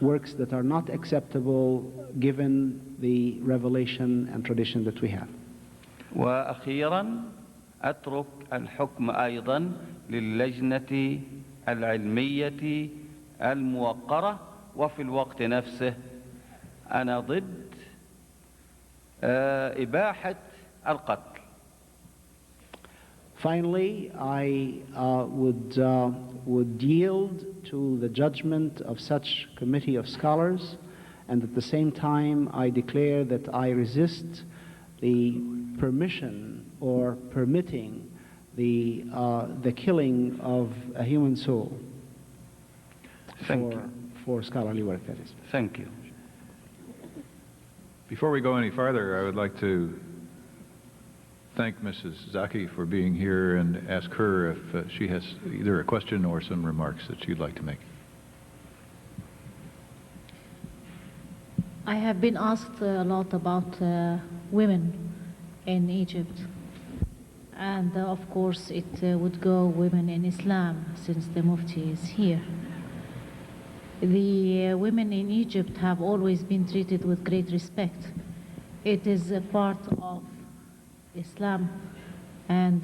works that are not acceptable given the revelation and tradition that we have. وأخيرا أترك الحكم أيضا للجنة العلمية الموقرة، وفي الوقت نفسه أنا ضد إباحة القتل. Finally, I would yield to the judgment of such committee of scholars, and at the same time I declare that I resist the permission or permitting the killing of a human soul for scholarly work, that is. Thank you. Before we go any farther, I would like to thank Mrs. Zaki for being here and ask her if she has either a question or some remarks that she'd like to make. I have been asked a lot about women in Egypt, and of course it would go women in Islam since the Mufti is here. The women in Egypt have always been treated with great respect. It is a part of Islam and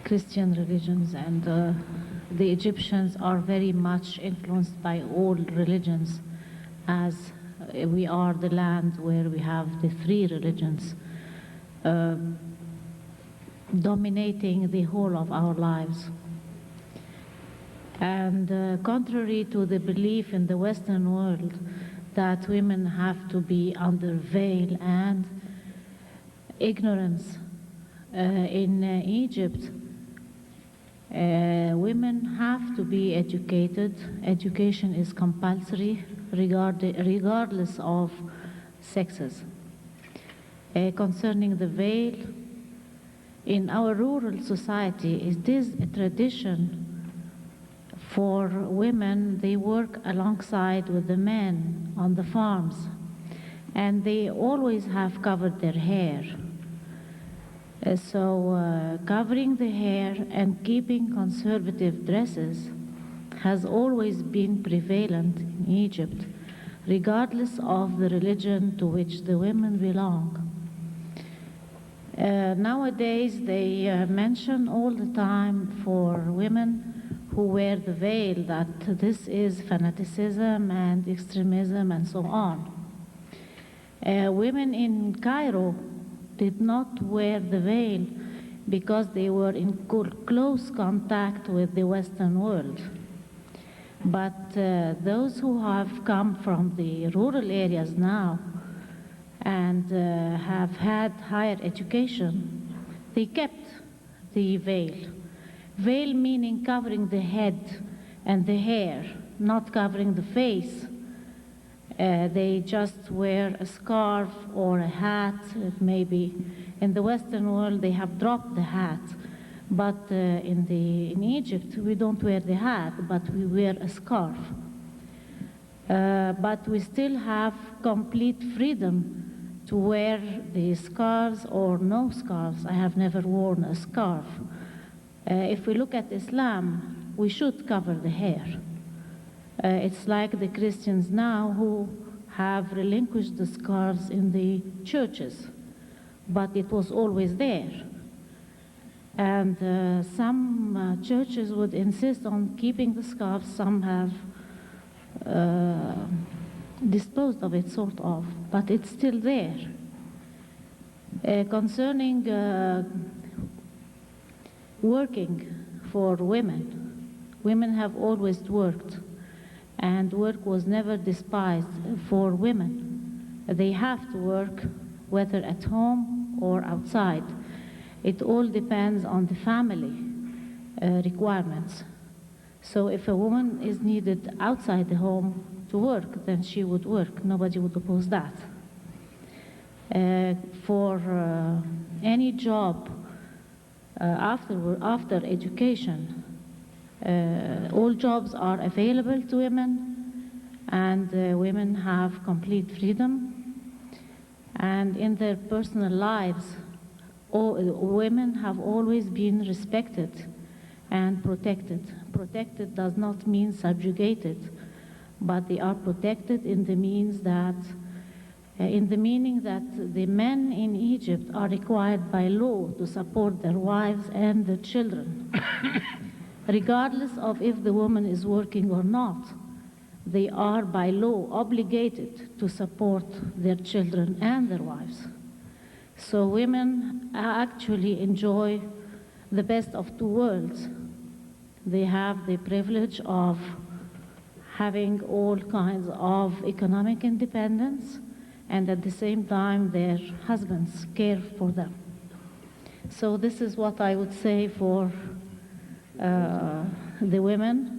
Christian religions, and the Egyptians are very much influenced by all religions, as we are the land where we have the three religions dominating the whole of our lives. And contrary to the belief in the Western world that women have to be under veil and ignorance, in Egypt, women have to be educated. Education is compulsory regardless of sexes. Concerning the veil, in our rural society, it is a tradition for women. They work alongside with the men on the farms, and they always have covered their hair. So covering the hair and keeping conservative dresses has always been prevalent in Egypt, regardless of the religion to which the women belong. Nowadays, they mention all the time for women who wear the veil that this is fanaticism and extremism and so on. Women in Cairo did not wear the veil because they were in close contact with the Western world. But those who have come from the rural areas now and have had higher education, they kept the veil. Veil meaning covering the head and the hair, not covering the face. They just wear a scarf or a hat. Maybe in the Western world they have dropped the hat, but in Egypt we don't wear the hat, but we wear a scarf. But we still have complete freedom to wear the scarves or no scarves. I have never worn a scarf. If we look at Islam, we should cover the hair. It's like the Christians now who have relinquished the scarves in the churches, but it was always there. And some churches would insist on keeping the scarves, some have disposed of it, sort of, but it's still there. Concerning working for women, women have always worked, and work was never despised for women. They have to work, whether at home or outside. It all depends on the family. requirements. So if a woman is needed outside the home to work, then she would work. Nobody would oppose that. For any job after education, all jobs are available to women, and women have complete freedom. And in their personal lives, women have always been respected and protected. Protected does not mean subjugated, but they are protected in the means that, in the meaning that the men in Egypt are required by law to support their wives and their children, regardless of if the woman is working or not. They are by law obligated to support their children and their wives. So women actually enjoy the best of two worlds. They have the privilege of having all kinds of economic independence, and at the same time their husbands care for them. So this is what I would say for the women.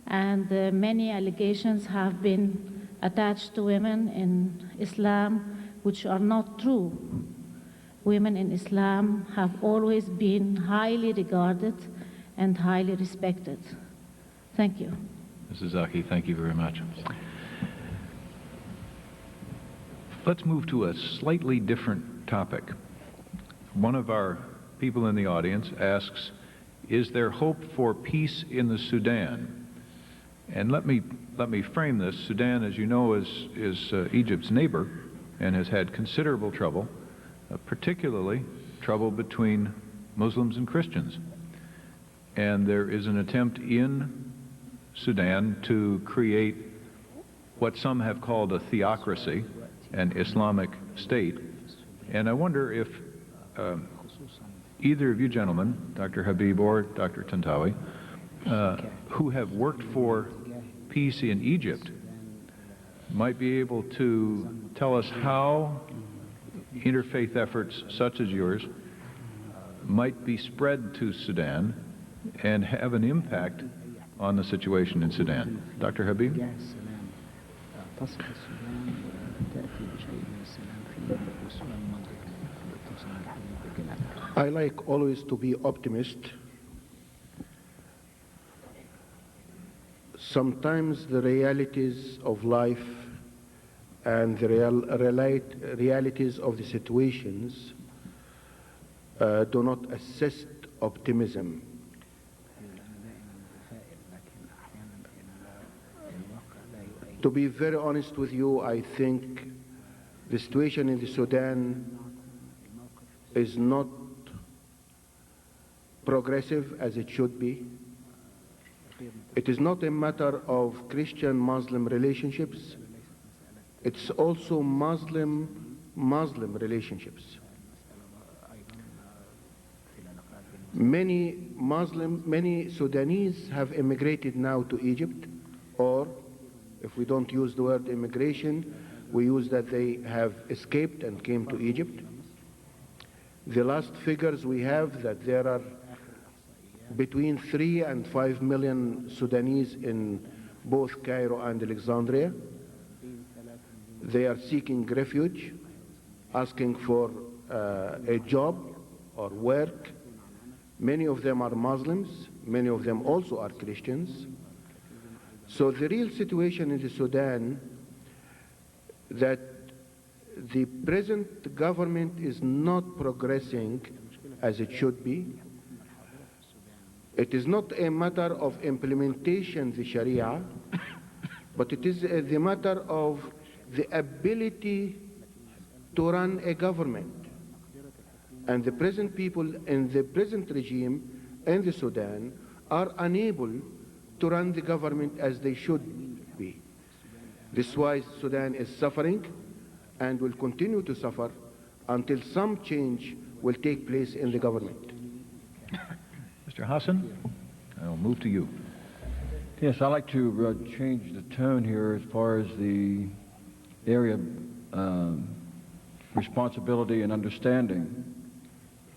And many allegations have been attached to women in Islam which are not true. Women in Islam have always been highly regarded and highly respected. Thank you. Mrs. Zaki, thank you very much. Let's move to a slightly different topic. One of our people in the audience asks, is there hope for peace in the Sudan? And let me frame this. Sudan, as you know, is Egypt's neighbor and has had considerable trouble, particularly trouble between Muslims and Christians. And there is an attempt in Sudan to create what some have called a theocracy, an Islamic state. And I wonder if either of you gentlemen, Dr. Habib or Dr. Tantawi, who have worked for peace in Egypt, might be able to tell us how interfaith efforts such as yours might be spread to Sudan and have an impact on the situation in Sudan. Dr. Habib? I like always to be optimist. Sometimes the realities of life and the realities of the situations do not assist optimism. To be very honest with you, I think the situation in the Sudan is not progressive as it should be. It is not a matter of Christian-Muslim relationships. It's also Muslim relationships. Many Sudanese have immigrated now to Egypt, or if we don't use the word immigration, we use that they have escaped and came to Egypt. The last figures we have that there are between 3 and 5 million Sudanese in both Cairo and Alexandria. They are seeking refuge, asking for a job or work. Many of them are Muslims, many of them also are Christians. So the real situation in the Sudan, that the present government is not progressing as it should be. It is not a matter of implementation of the Sharia, but it is the matter of the ability to run a government. And the present people in the present regime in the Sudan are unable to run the government as they should be. This is why Sudan is suffering and will continue to suffer until some change will take place in the government. Mr. Hassan, I'll move to you. Yes, I'd like to change the tone here as far as the area of responsibility and understanding.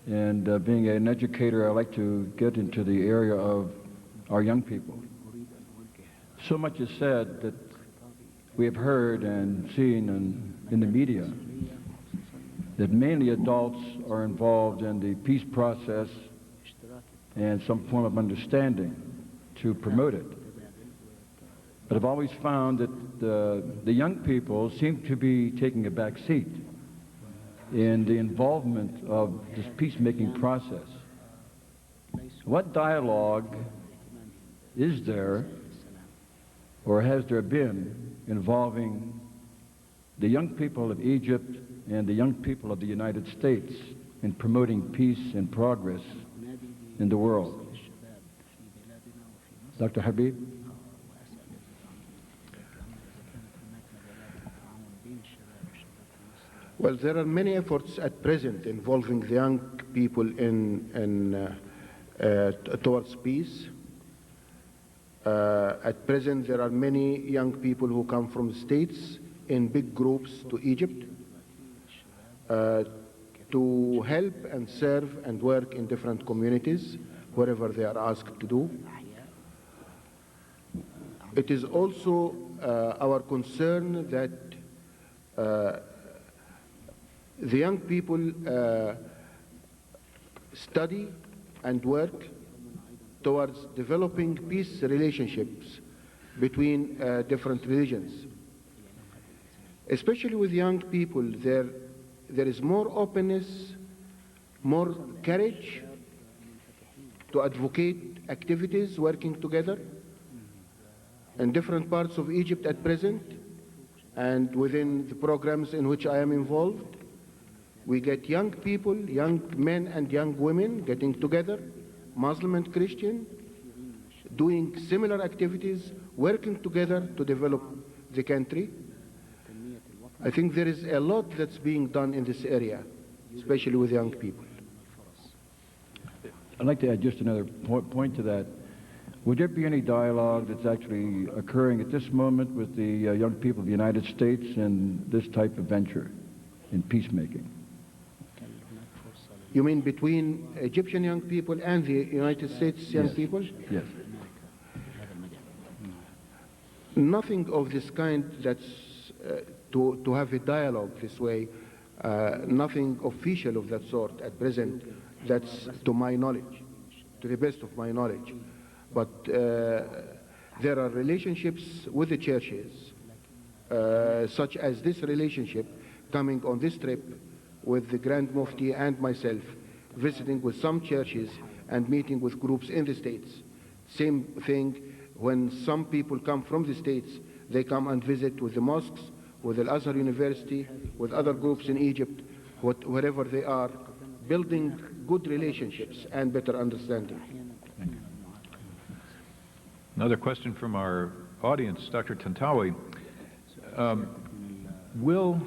And being an educator, I like to get into the area of our young people. So much is said that we have heard and seen in the media that mainly adults are involved in the peace process and some form of understanding to promote it. But I've always found that the young people seem to be taking a back seat in the involvement of this peacemaking process. What dialogue is there, or has there been, involving the young people of Egypt and the young people of the United States in promoting peace and progress in the world? Dr. Habib? Well, there are many efforts at present involving the young people towards peace. At present, there are many young people who come from the States in big groups to Egypt to help and serve and work in different communities wherever they are asked to do. It is also our concern that the young people study and work towards developing peace relationships between different religions. Especially with young people, there is more openness, more courage to advocate activities working together in different parts of Egypt at present, and within the programs in which I am involved. We get young people, young men and young women getting together, Muslim and Christian, doing similar activities, working together to develop the country. I think there is a lot that's being done in this area, especially with young people. I'd like to add just another point to that. Would there be any dialogue that's actually occurring at this moment with the young people of the United States and this type of venture in peacemaking? You mean between Egyptian young people and the United States young people? Yes. Nothing of this kind that's to have a dialogue this way, nothing official of that sort at present, that's to my knowledge, to the best of my knowledge. But there are relationships with the churches, such as this relationship coming on this trip with the Grand Mufti and myself, visiting with some churches and meeting with groups in the States. Same thing when some people come from the States, they come and visit with the mosques, with Al-Azhar University, with other groups in Egypt, wherever they are, building good relationships and better understanding. Another question from our audience, Dr. Tantawi. Will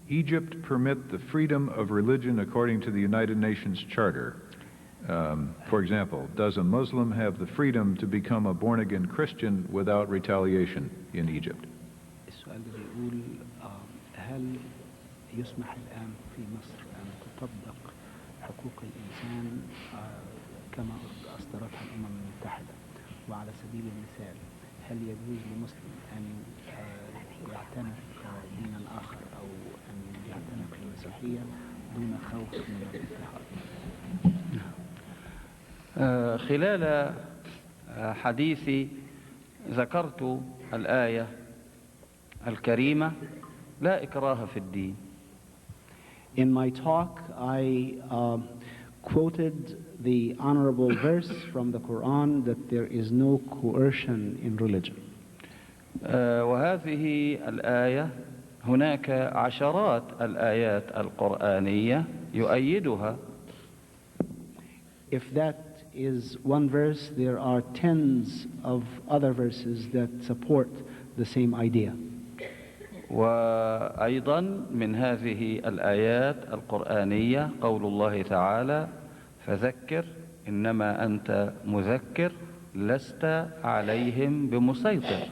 Egypt permit the freedom of religion according to the United Nations Charter? For example, does a Muslim have the freedom to become a born-again Christian without retaliation in Egypt? السؤال بيقول هل يسمح الآن في مصر أن تطبق حقوق الإنسان كما أصدرتها الأمم المتحدة؟ وعلى سبيل المثال، هل يجوز لمسلم أن يعتنق دينا آخر أو أن يعتنق المسيحية دون خوف من الاضطهاد؟ خلال حديثي ذكرت الآية الكريمة لا إكراه في الدين. In my talk, I quoted the honorable verse from the Quran that there is no coercion in religion. وهذه الآية هناك عشرات الآيات القرآنية يؤيدها. If that is one verse, there are tens of other verses that support the same idea. وأيضا من هذه الآيات القرآنية قول الله تعالى فذكر إنما أنت مذكر لست عليهم بمسيطر.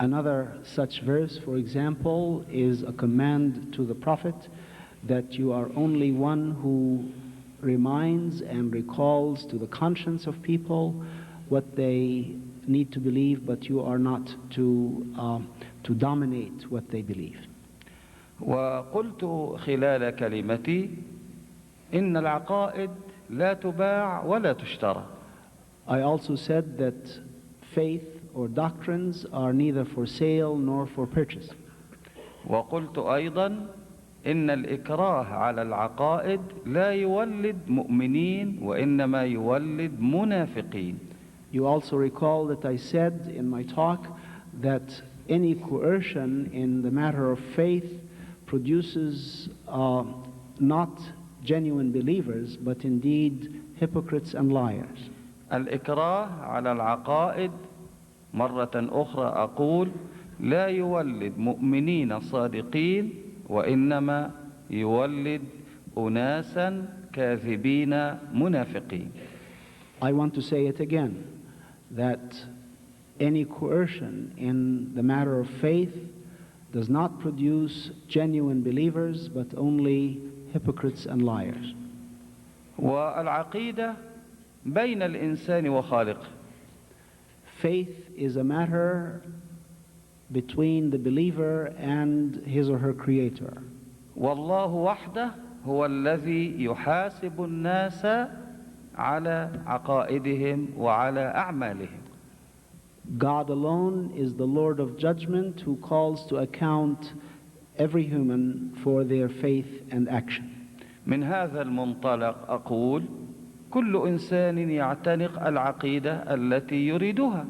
Another such verse, for example, is a command to the Prophet that you are only one who reminds and recalls to the conscience of people what they need to believe, but you are not to dominate what they believe. وقلت خلال كلمتي إن العقائد لا تباع ولا تشترى. I also said that faith or doctrines are neither for sale nor for purchase. وقلت أيضا إن الإكراه على العقائد لا يولد مؤمنين وإنما يولد منافقين. You also recall that I said in my talk that any coercion in the matter of faith produces not genuine believers, but indeed hypocrites and liars. الإكراه على العقائد مرة أخرى أقول لا يولد مؤمنين صادقين وإنما يولد أناسا كاذبين منافقين. I want to say it again, that any coercion in the matter of faith does not produce genuine believers, but only hypocrites and liars. والعقيدة بين الإنسان وخالقه. Faith is a matter between the believer and his or her creator. والله وحده هو الذي يحاسب الناس على عقائدهم وعلى أعمالهم. God alone is the Lord of judgment who calls to account every human for their faith and action. من هذا المنطلق أقول كل إنسان يعتنق العقيدة التي يريدها.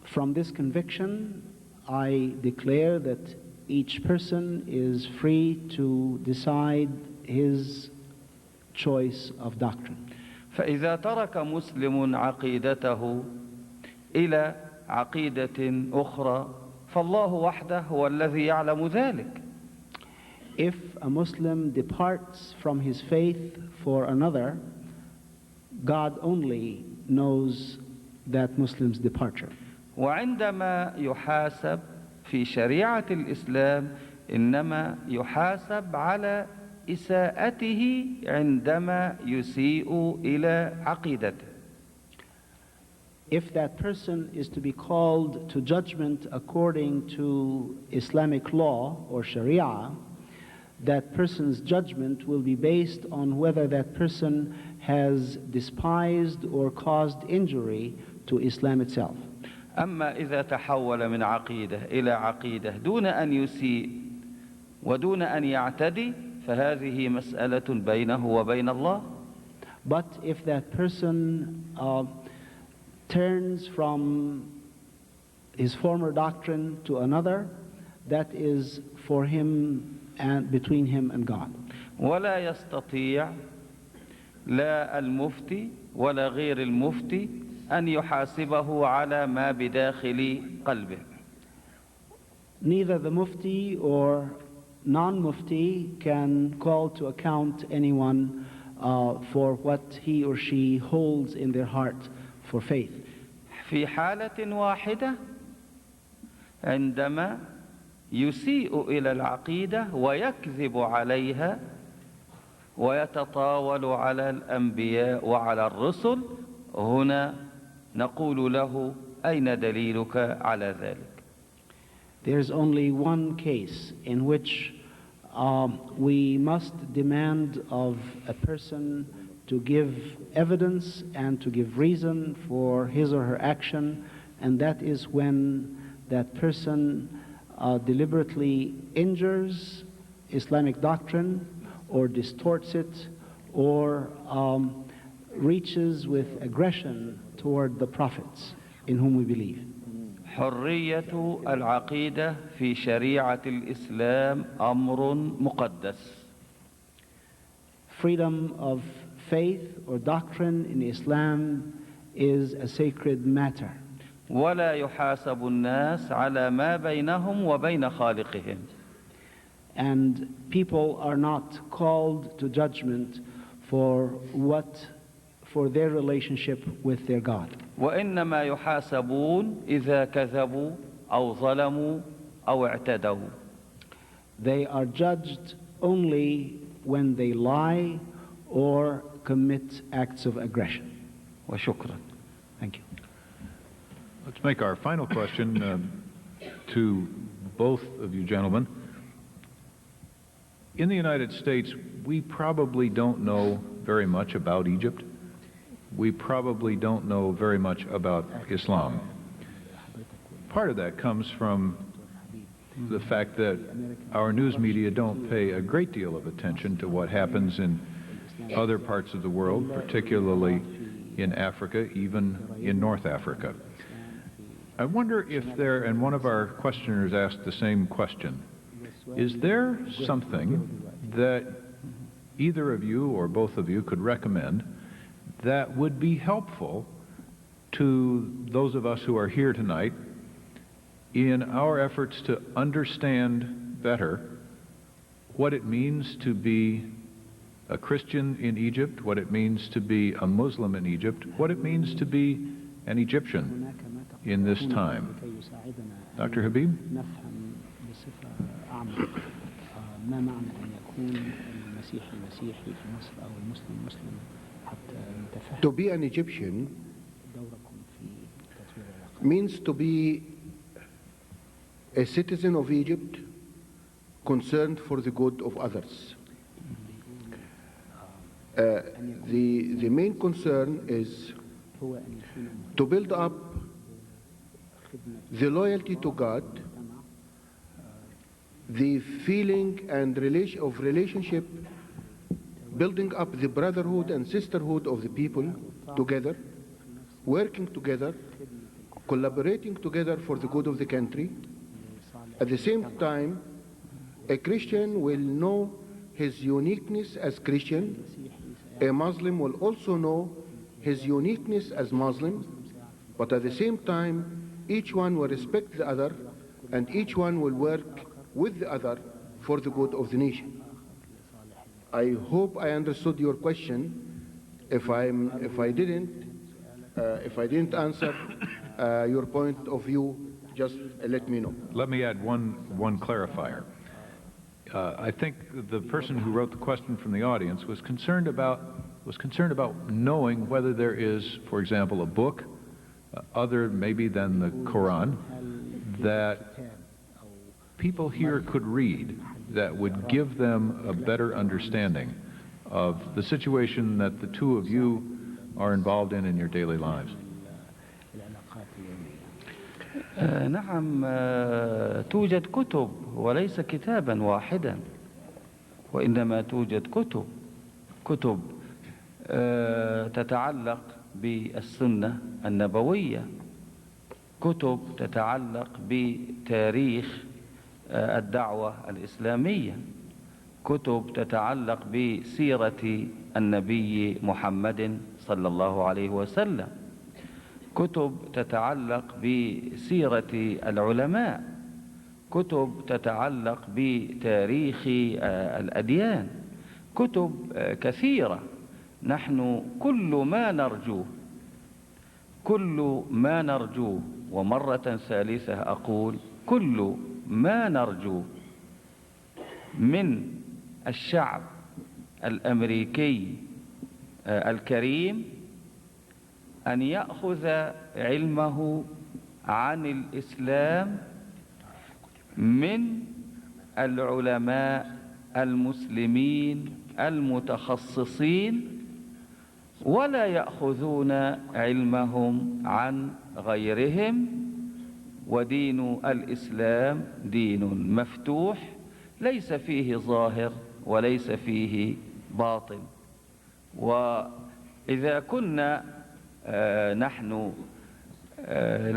From this conviction, I declare that each person is free to decide his choice of doctrine. فإذا ترك مسلم عقيدته إلى عقيدة أخرى فالله وحده هو الذي يعلم ذلك. If a Muslim departs from his faith for another, God only knows that Muslim's departure. وعندما يحاسب في شريعة الإسلام إنما يحاسب على إساءته عندما يسيء إلى عقيدته. If that person is to be called to judgment according to Islamic law or Sharia, that person's judgment will be based on whether that person has despised or caused injury to Islam itself. أما إذا تحول من عقيدة إلى عقيدة دون أن يسيء ودون أن يعتدي فهذه مسألة بينه وبين الله. But if that person turns from his former doctrine to another, that is for him and between him and God. ولا يستطيع لا المفتي ولا غير المفتي أن يحاسبه على ما بداخل قلبه. Neither the mufti or non-mufti can call to account anyone for what he or she holds in their heart for faith. في حالة واحدة عندما يسيء إلى العقيدة ويكذب عليها ويتطاول على الأنبياء وعلى الرسل هنا نقول له أين دليلك على ذلك. There's only one case in which we must demand of a person to give evidence and to give reason for his or her action, and that is when that person deliberately injures Islamic doctrine or distorts it or reaches with aggression toward the prophets in whom we believe. حرية العقيدة في شريعة الإسلام أمر مقدس. Freedom of faith or doctrine in Islam is a sacred matter. ولا يحاسب الناس على ما بينهم وبين خالقهم. And people are not called to judgment for their relationship with their God. وإنما يحاسبون إذا كذبوا أو ظلموا أو اعتدوا. They are judged only when they lie or commit acts of aggression. وشكرا. Thank you. Let's make our final question to both of you gentlemen. In the United States, we probably don't know very much about Egypt. We probably don't know very much about Islam. Part of that comes from the fact that our news media don't pay a great deal of attention to what happens in other parts of the world, particularly in Africa, even in North Africa. I wonder if there, and one of our questioners asked the same question, is there something that either of you or both of you could recommend that would be helpful to those of us who are here tonight in our efforts to understand better what it means to be a Christian in Egypt, what it means to be a Muslim in Egypt, what it means to be an Egyptian in this time? Dr. Habib? To be an Egyptian means to be a citizen of Egypt concerned for the good of others. The main concern is to build up the loyalty to God, the feeling and relationship, building up the brotherhood and sisterhood of the people together, working together, collaborating together for the good of the country. At the same time, a Christian will know his uniqueness as Christian. A Muslim will also know his uniqueness as Muslim, but at the same time, each one will respect the other, and each one will work with the other for the good of the nation. I hope I understood your question. If I didn't answer your point of view, just let me know. Let me add one clarifier. I think the person who wrote the question from the audience was concerned about knowing whether there is, for example, a book other maybe than the Quran that people here could read that would give them a better understanding of the situation that the two of you are involved in your daily lives. نعم، توجد كتب وليس كتابا واحدا، وإنما توجد كتب تتعلق بالسنة النبوية، كتب تتعلق بتاريخ الدعوة الإسلامية، كتب تتعلق بسيرة النبي محمد صلى الله عليه وسلم، كتب تتعلق بسيرة العلماء، كتب تتعلق بتاريخ الأديان، كتب كثيرة. نحن كل ما نرجوه ومرة ثالثة أقول كل ما نرجوه من الشعب الأمريكي الكريم أن يأخذ علمه عن الإسلام من العلماء المسلمين المتخصصين، ولا يأخذون علمهم عن غيرهم. ودين الإسلام دين مفتوح ليس فيه ظاهر وليس فيه باطن. وإذا كنا نحن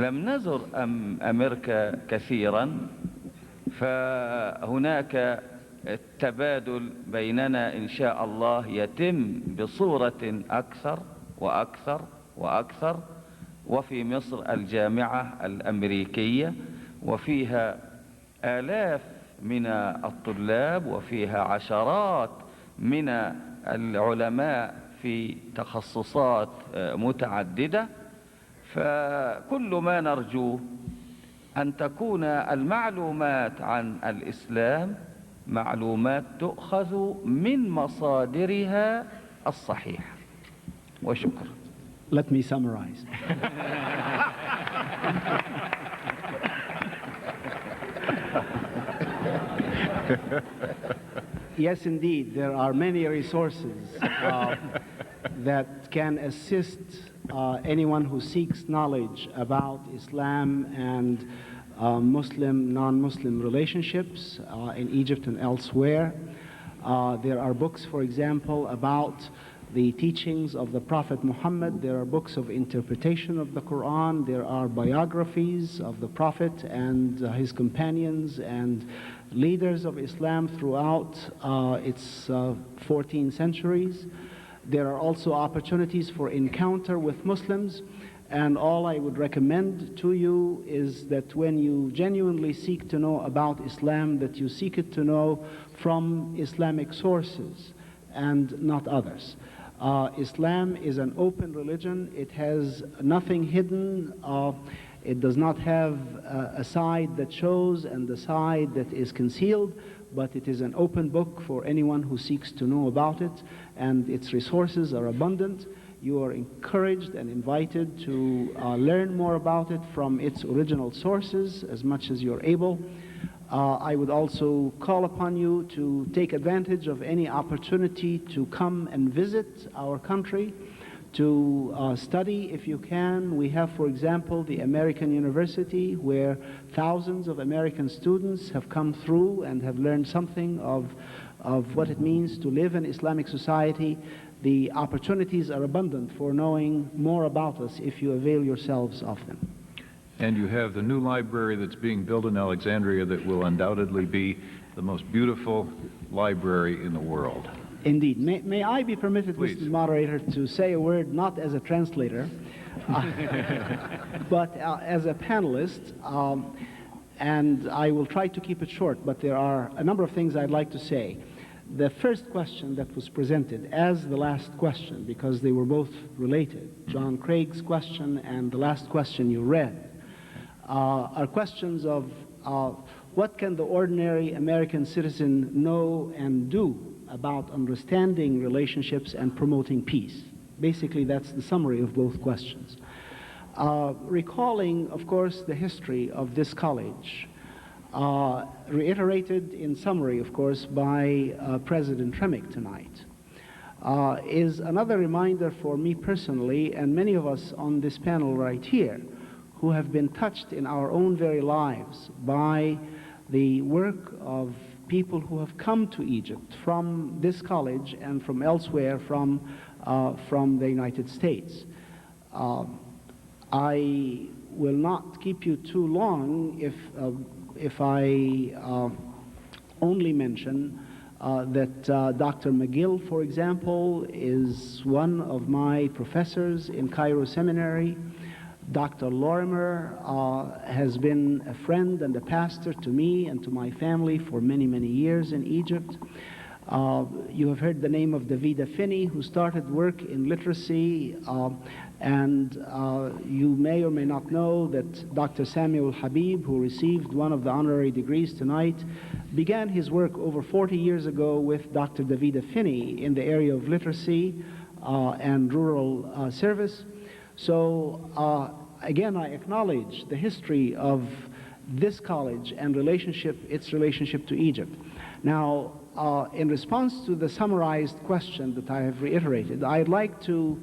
لم نزر أمريكا كثيرا، فهناك التبادل بيننا إن شاء الله يتم بصورة أكثر وأكثر وأكثر. وفي مصر الجامعة الأمريكية وفيها آلاف من الطلاب وفيها عشرات من العلماء في تخصصات متعددة. فكل ما نرجوه أن تكون المعلومات عن الإسلام معلومات تؤخذ من مصادرها الصحيح. وشكرا. Let me summarize. Yes, indeed, there are many resources that can assist anyone who seeks knowledge about Islam and Muslim, non-Muslim relationships in Egypt and elsewhere. There are books, for example, about the teachings of the Prophet Muhammad. There are books of interpretation of the Quran. There are biographies of the Prophet and his companions and leaders of Islam throughout its 14 centuries. There are also opportunities for encounter with Muslims, and all I would recommend to you is that when you genuinely seek to know about Islam, that you seek it to know from Islamic sources and not others. Islam is an open religion. It has nothing hidden. It does not have a side that shows and the side that is concealed, but it is an open book for anyone who seeks to know about it, and its resources are abundant. You are encouraged and invited to learn more about it from its original sources as much as you're able. I would also call upon you to take advantage of any opportunity to come and visit our country, to study if you can. We have, for example, the American University, where thousands of American students have come through and have learned something of what it means to live in Islamic society. The opportunities are abundant for knowing more about us if you avail yourselves of them. And you have the new library that's being built in Alexandria that will undoubtedly be the most beautiful library in the world. Indeed. May I be permitted, Please. Mr. Moderator, to say a word not as a translator, but as a panelist, and I will try to keep it short, but there are a number of things I'd like to say. The first question that was presented as the last question, because they were both related, John Craig's question and the last question you read, are questions of what can the ordinary American citizen know and do about understanding relationships and promoting peace. Basically, that's the summary of both questions. Recalling, of course, the history of this college, reiterated in summary, of course, by President Tremick tonight, is another reminder for me personally and many of us on this panel right here who have been touched in our own very lives by the work of people who have come to Egypt from this college and from elsewhere from the United States. I will not keep you too long if I only mention that Dr. McGill, for example, is one of my professors in Cairo Seminary. Dr. Lorimer has been a friend and a pastor to me and to my family for many, many years in Egypt. You have heard the name of Davida Finney, who started work in literacy, and you may or may not know that Dr. Samuel Habib, who received one of the honorary degrees tonight, began his work over 40 years ago with Dr. Davida Finney in the area of literacy and rural service. So again, I acknowledge the history of this college and its relationship to Egypt. Now, in response to the summarized question that I have reiterated, I'd like to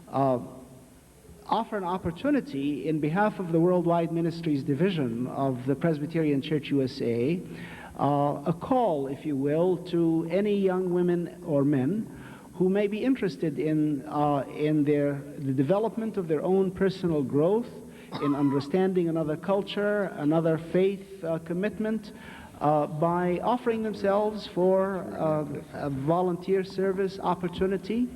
offer an opportunity in behalf of the Worldwide Ministries Division of the Presbyterian Church USA, a call, if you will, to any young women or men who may be interested in the development of their own personal growth, in understanding another culture, another faith commitment, by offering themselves for a volunteer service opportunity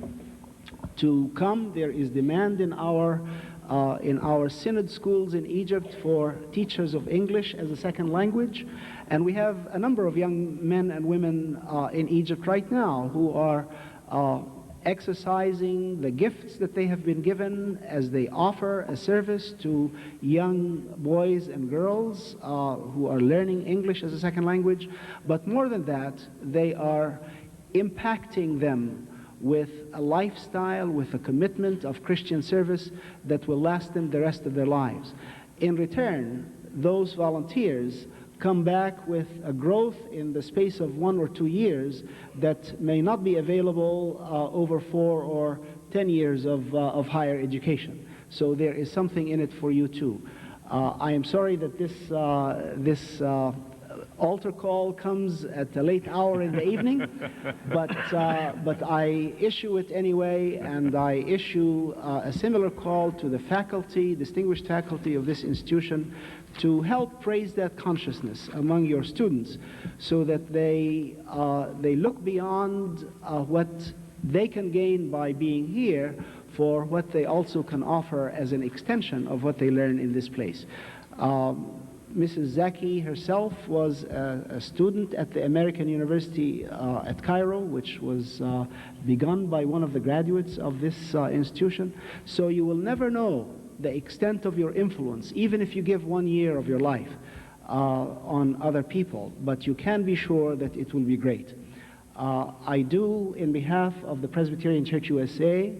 to come. There is demand in our synod schools in Egypt for teachers of English as a second language, and we have a number of young men and women in Egypt right now who are exercising the gifts that they have been given as they offer a service to young boys and girls who are learning English as a second language. But more than that, they are impacting them with a lifestyle, with a commitment of Christian service that will last them the rest of their lives. In return, those volunteers come back with a growth in the space of 1 or 2 years that may not be available over 4 or 10 years of higher education. So there is something in it for you too. I am sorry that this altar call comes at a late hour in the evening, but I issue it anyway, and I issue a similar call to the faculty, distinguished faculty of this institution, to help raise that consciousness among your students so that they look beyond what they can gain by being here for what they also can offer as an extension of what they learn in this place. Mrs. Zaki herself was a student at the American University at Cairo, which was begun by one of the graduates of this institution. So you will never know the extent of your influence, even if you give 1 year of your life on other people, but you can be sure that it will be great. I do, in behalf of the Presbyterian Church USA,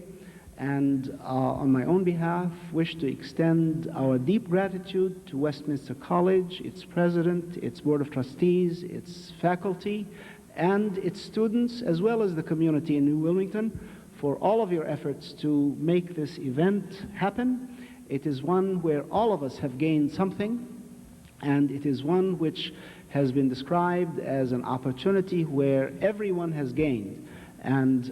and on my own behalf, wish to extend our deep gratitude to Westminster College, its president, its board of trustees, its faculty, and its students, as well as the community in New Wilmington, for all of your efforts to make this event happen. It is one where all of us have gained something, and it is one which has been described as an opportunity where everyone has gained, and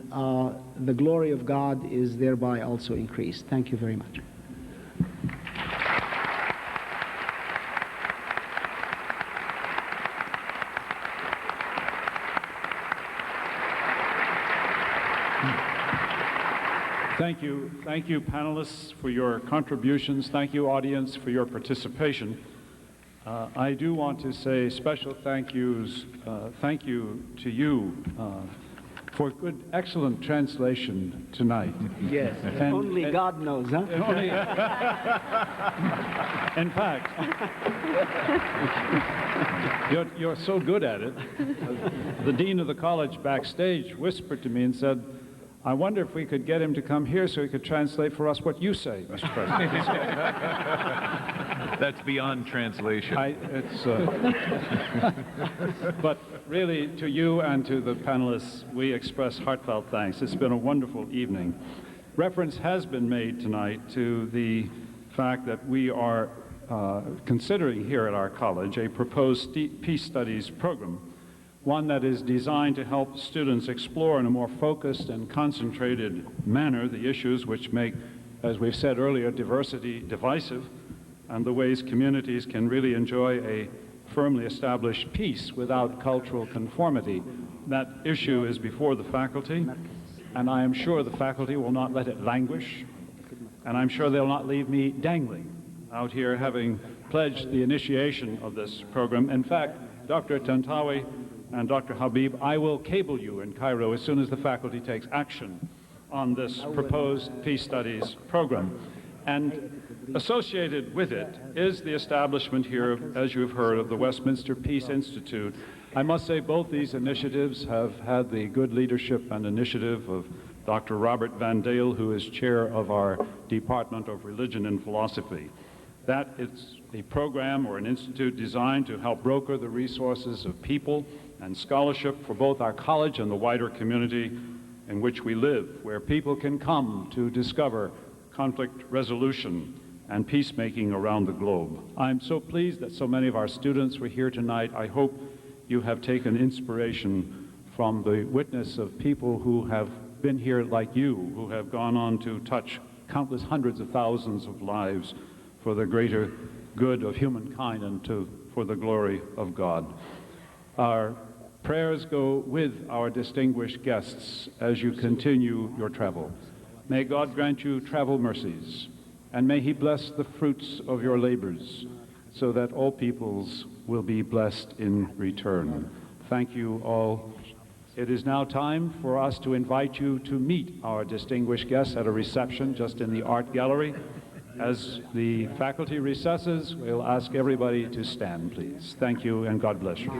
the glory of God is thereby also increased. Thank you very much. Thank you, panelists, for your contributions. Thank you, audience, for your participation. I do want to say special thank you to you for good, excellent translation tonight. Yes, only God knows, huh? In fact, you're so good at it. The dean of the college backstage whispered to me and said, I wonder if we could get him to come here so he could translate for us what you say, Mr. President. That's beyond translation. But really, to you and to the panelists, we express heartfelt thanks. It's been a wonderful evening. Reference has been made tonight to the fact that we are considering here at our college a proposed peace studies program, one that is designed to help students explore in a more focused and concentrated manner the issues which make, as we've said earlier, diversity divisive, and the ways communities can really enjoy a firmly established peace without cultural conformity. That issue is before the faculty, and I am sure the faculty will not let it languish, and I'm sure they'll not leave me dangling out here having pledged the initiation of this program. In fact, Dr. Tantawi and Dr. Habib, I will cable you in Cairo as soon as the faculty takes action on this proposed peace studies program. And associated with it is the establishment here, as you've heard, of the Westminster Peace Institute. I must say both these initiatives have had the good leadership and initiative of Dr. Robert Van Dale, who is chair of our Department of Religion and Philosophy. That is a program or an institute designed to help broker the resources of people and scholarship for both our college and the wider community in which we live, where people can come to discover conflict resolution and peacemaking around the globe. I'm so pleased that so many of our students were here tonight. I hope you have taken inspiration from the witness of people who have been here like you, who have gone on to touch countless hundreds of thousands of lives for the greater good of humankind and for the glory of God. Our prayers go with our distinguished guests as you continue your travel. May God grant you travel mercies, and may He bless the fruits of your labors, so that all peoples will be blessed in return. Thank you all. It is now time for us to invite you to meet our distinguished guests at a reception just in the art gallery. As the faculty recesses, we'll ask everybody to stand, please. Thank you, and God bless you.